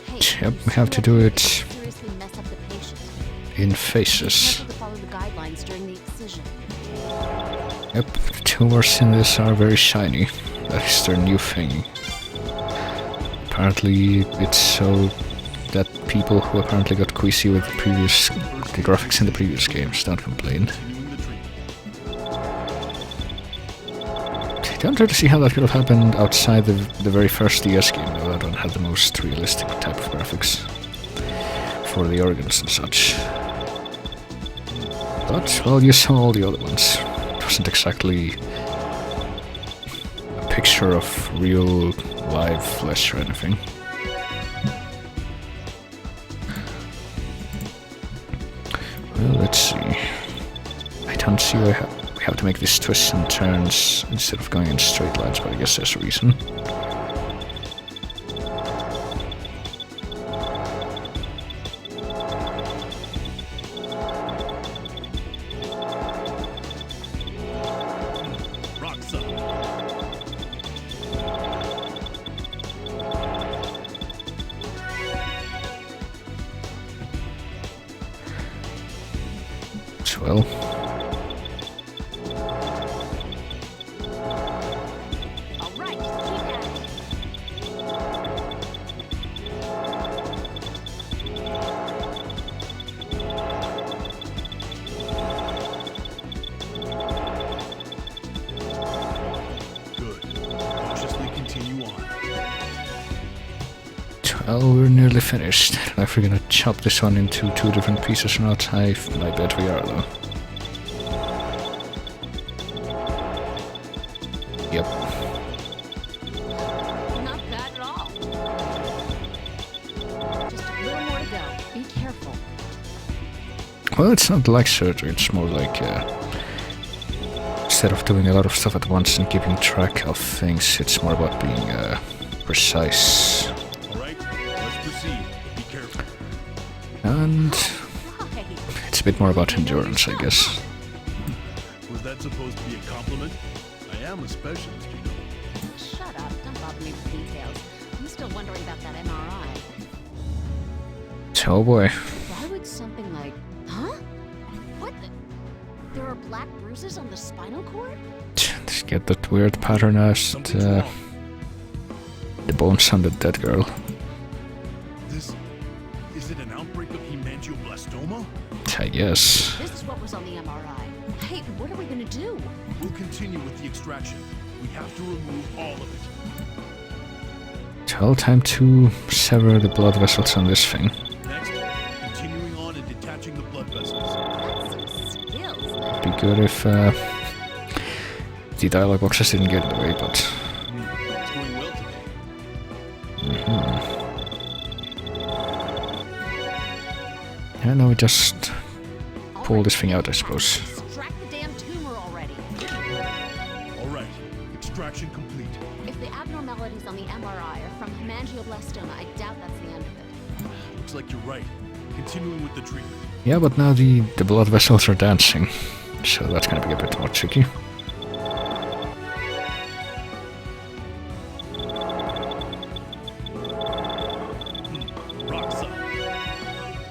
Hey, Yep, you we have to still do have it seriously mess up the patient. in Be phases. careful to follow the guidelines during the excision. Yep, the tumors in this are very shiny. That's their new thing. Apparently, it's so that people who apparently got queasy with the graphics in the previous games don't complain. I don't really see how that could have happened outside the very first DS game, though that one had the most realistic type of graphics for the organs and such. But, well, you saw all the other ones. It wasn't exactly a picture of real live flesh or anything. Well, let's see. I don't see why we have to make these twists and turns instead of going in straight lines, but I guess there's a reason. Well, All right, keep at it. Good. Cautiously continue on. well, we're nearly finished. If we're gonna chop this one into two different pieces or not, I bet we are, though. Yep. Not bad at all. Just a little more to go. Be careful. Well, it's not like surgery, it's more like, instead of doing a lot of stuff at once and keeping track of things, it's more about being, precise. Alright, let's proceed. Be careful. And Right. it's a bit more about endurance, I guess. Was that supposed to be a compliment? I am a specialist, you know. Shut up. Don't bother me with details. I'm still wondering about that MRI. Oh boy. Why would something like... Huh? What the... There are black bruises on the spinal cord? Just get that weird pattern as Something's wrong. the bones on the dead girl. This... Is it an outbreak of hemangioblastoma? I guess. This is what was on the MRI. Hey, what are we gonna do? We'll continue with the extraction. We have to remove all of it. Well, time to sever the blood vessels on this thing. Next, continuing on and detaching the blood vessels. That's some skills. Be good if the dialogue boxes didn't get in the way, but It's going well today. yeah, no, we just pull this thing out, I suppose. Extract the damn tumor already. Alright, extraction complete. If the abnormalities on the MRI are from hemangioblastoma, I doubt that's the end of it. Looks like you're right. Continuing with the treatment. Yeah, but now the blood vessels are dancing, so that's gonna be a bit more tricky. Rock solid.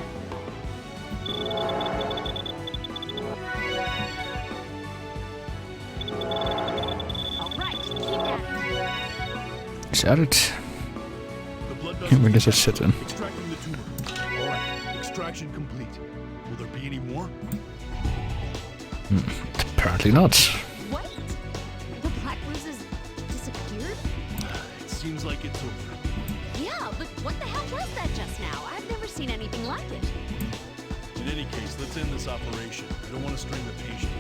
All right, keep at it. Is that it? The blood Where vessels does it are sit in? extracting the tumor. Alright, extraction complete. Will there be any more? Apparently not. What? The black bruises disappeared? It seems like it's over. Yeah, but what the hell was that just now? I've never seen anything like it. In any case, let's end this operation. I don't want to strain the patient.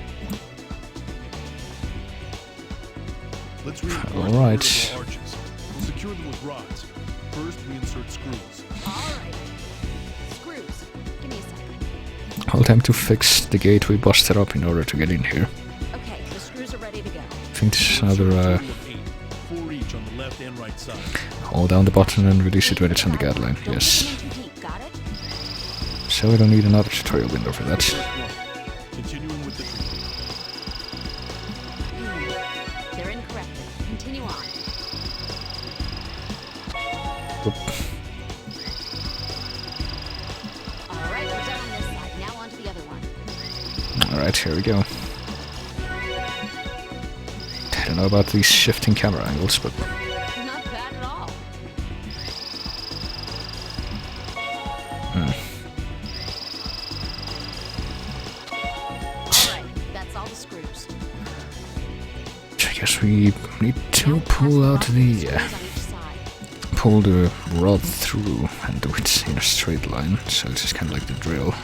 Let's reinforce All the right. vertebral arches. We'll secure them with rods. First, we insert screws. All right. Screws. Give me a second. Whole time to fix the gate we busted up in order to get in here. Okay, the screws are think this is another, Total of 8, 4 each on the left and right side. hold down the button and release it when it's on the guideline. Don't Yes. get in too deep, got it? So we don't need another tutorial window for that. First one. Continuing with the treatment. They're incorrect. Continue on. Oop. Alright, we're done on this side. Now on to the other one. Alright, here we go. I don't know about these shifting camera angles, but Not bad at all. Alright, that's all the screws. I guess we need to pull out the Screws on each side. pull the rod through and do it in a straight line. So this is kind of like the drill.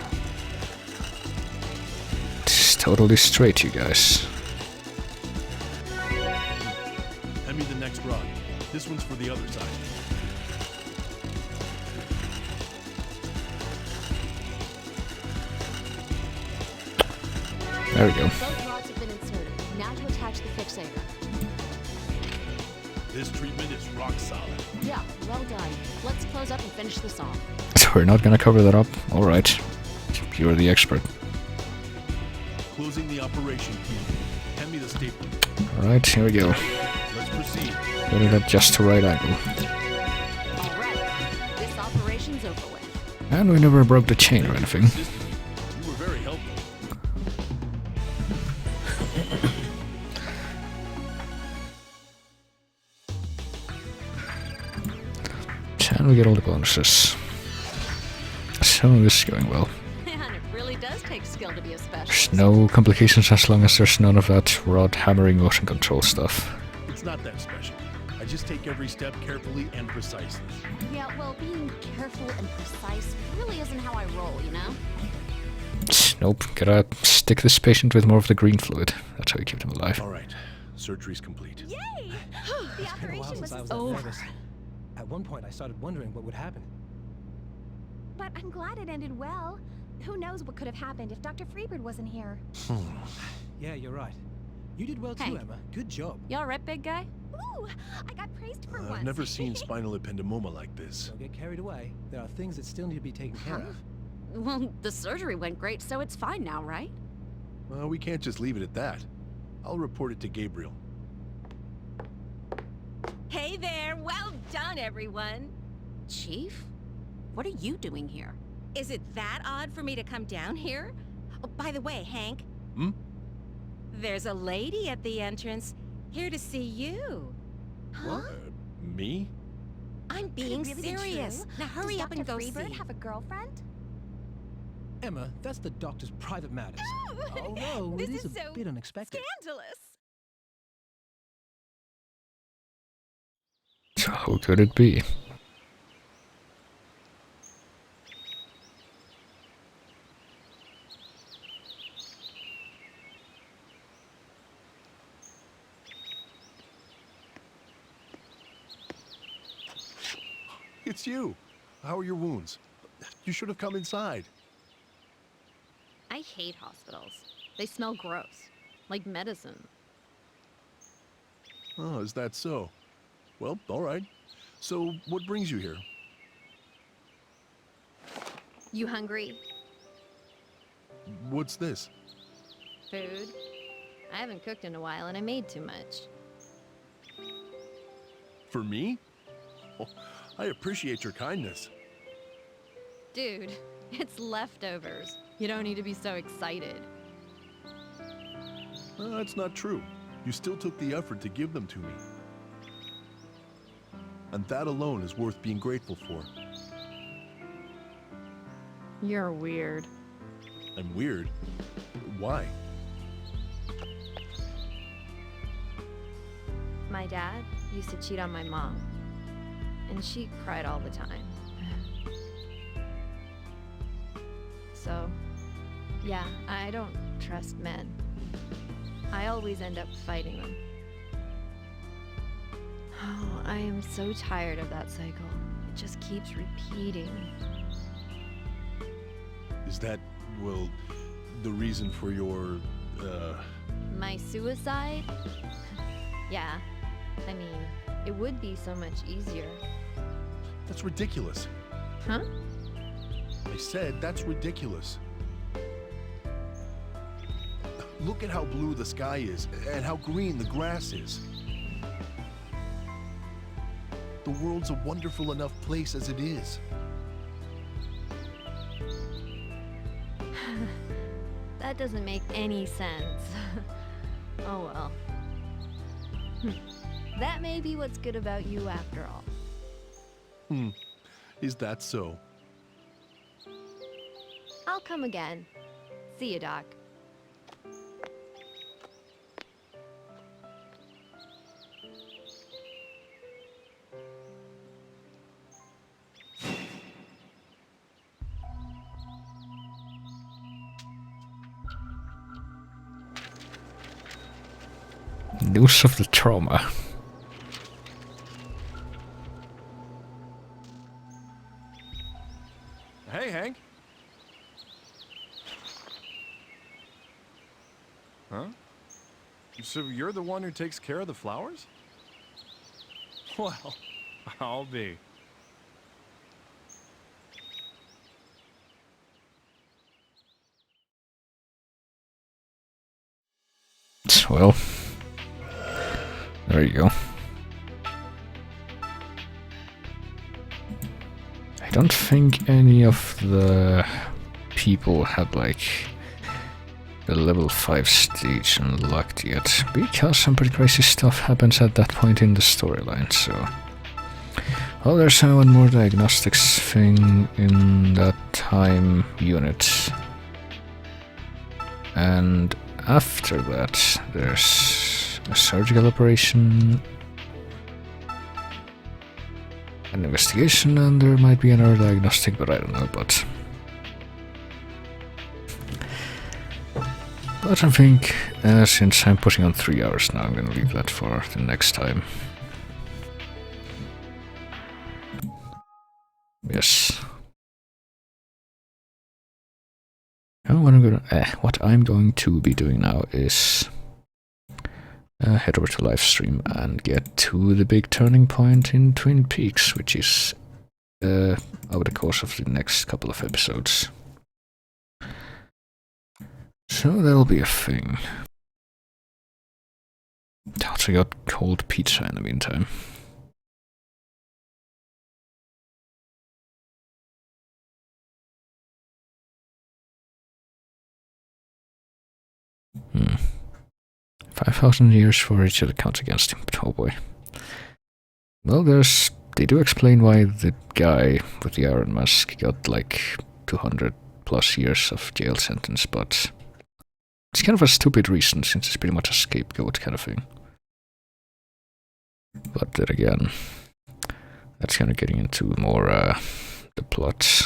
It's totally straight, you guys. Hand me the next rod. This one's for the other side. There we go. Both rods have been inserted. Now to attach the fixator. This treatment is rock solid. Yeah, well done. Let's close up and finish this off. So we're not gonna cover that up. Alright. You're the expert. Closing the operation key. Hand me the stapler. Alright, here we go. Let's proceed. Put it at just the right angle. Alright, this operation's over with. And we never broke the chain or anything. You were very helpful. And we get all the bonuses. So this is going well. Man, it really does take skill to be a There's specialist. no complications as long as there's none of that rod hammering motion control stuff. It's not that special. I just take every step carefully and precisely. Yeah, well, being careful and precise really isn't how I roll, you know? Nope, gotta stick this patient with more of the green fluid. That's how you keep them alive. All right, surgery's complete. Yay! The It's been a while since I was that over. nervous. At one point, I started wondering what would happen. But I'm glad it ended well. Who knows what could have happened if Dr. Freebird wasn't here. Yeah, you're right. You did well too, Hank. Emma. Good job. You alright, big guy? Ooh, I got praised for once. I've never seen spinal ependymoma like this. Don't get carried away. There are things that still need to be taken care of. Well, the surgery went great, so it's fine now, right? Well, we can't just leave it at that. I'll report it to Gabriel. Hey there, well done, everyone. Chief? What are you doing here? Is it that odd for me to come down here? Oh, by the way, Hank. Hmm? There's a lady at the entrance here to see you. Huh? Me? I'm being serious. Now hurry up and go see. have a girlfriend? Emma, that's the doctor's private matters. Although This it is is a so bit unexpected. Scandalous. So who could it be? It's you. How are your wounds? You should have come inside. I hate hospitals. They smell gross. Like medicine. Oh, is that so? Well, all right. So, what brings you here? You hungry? What's this? Food? I haven't cooked in a while and I made too much. For me? Oh, I appreciate your kindness. Dude, it's leftovers. You don't need to be so excited. That's not true. You still took the effort to give them to me. And that alone is worth being grateful for. You're weird. I'm weird. Why? My dad used to cheat on my mom. And she cried all the time. So, yeah, I don't trust men. I always end up fighting them. Oh, I am so tired of that cycle. It just keeps repeating. Is that, well, the reason for your, My suicide? Yeah. I mean, it would be so much easier. That's ridiculous. Huh? I said that's ridiculous. Look at how blue the sky is and how green the grass is. The world's a wonderful enough place as it is. That doesn't make any sense. Oh well. That may be what's good about you after all. Is that so? I'll come again. See you, Doc. News of the trauma. Hey, Hank. Huh? So you're the one who takes care of the flowers? Well, I'll be. Well, there you go. I don't think any of the people had like the level 5 stage unlocked yet, because some pretty crazy stuff happens at that point in the storyline, so... Well, there's one more diagnostics thing in that time unit. And after that, there's a surgical operation, an investigation, and there might be another diagnostic, but I don't know, but I think, since I'm pushing on 3 hours now, I'm gonna leave that for the next time. Yes. Oh, what I'm going to be doing now is head over to livestream and get to the big turning point in Twin Peaks, which is over the course of the next couple of episodes. So that'll be a thing. I also got cold pizza in the meantime. Hmm. 5,000 years for each of the counts against him, but oh boy. Well, they do explain why the guy with the iron mask got like 200 plus years of jail sentence, but it's kind of a stupid reason since it's pretty much a scapegoat kind of thing. But then again, that's kind of getting into more the plot,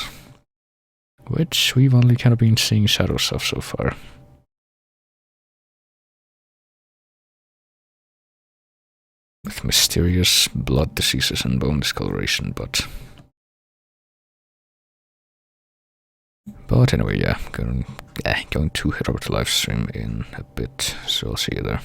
which we've only kind of been seeing shadows of so far. With mysterious blood diseases and bone discoloration, but anyway, yeah, going to head over to livestream in a bit, so I'll see you there.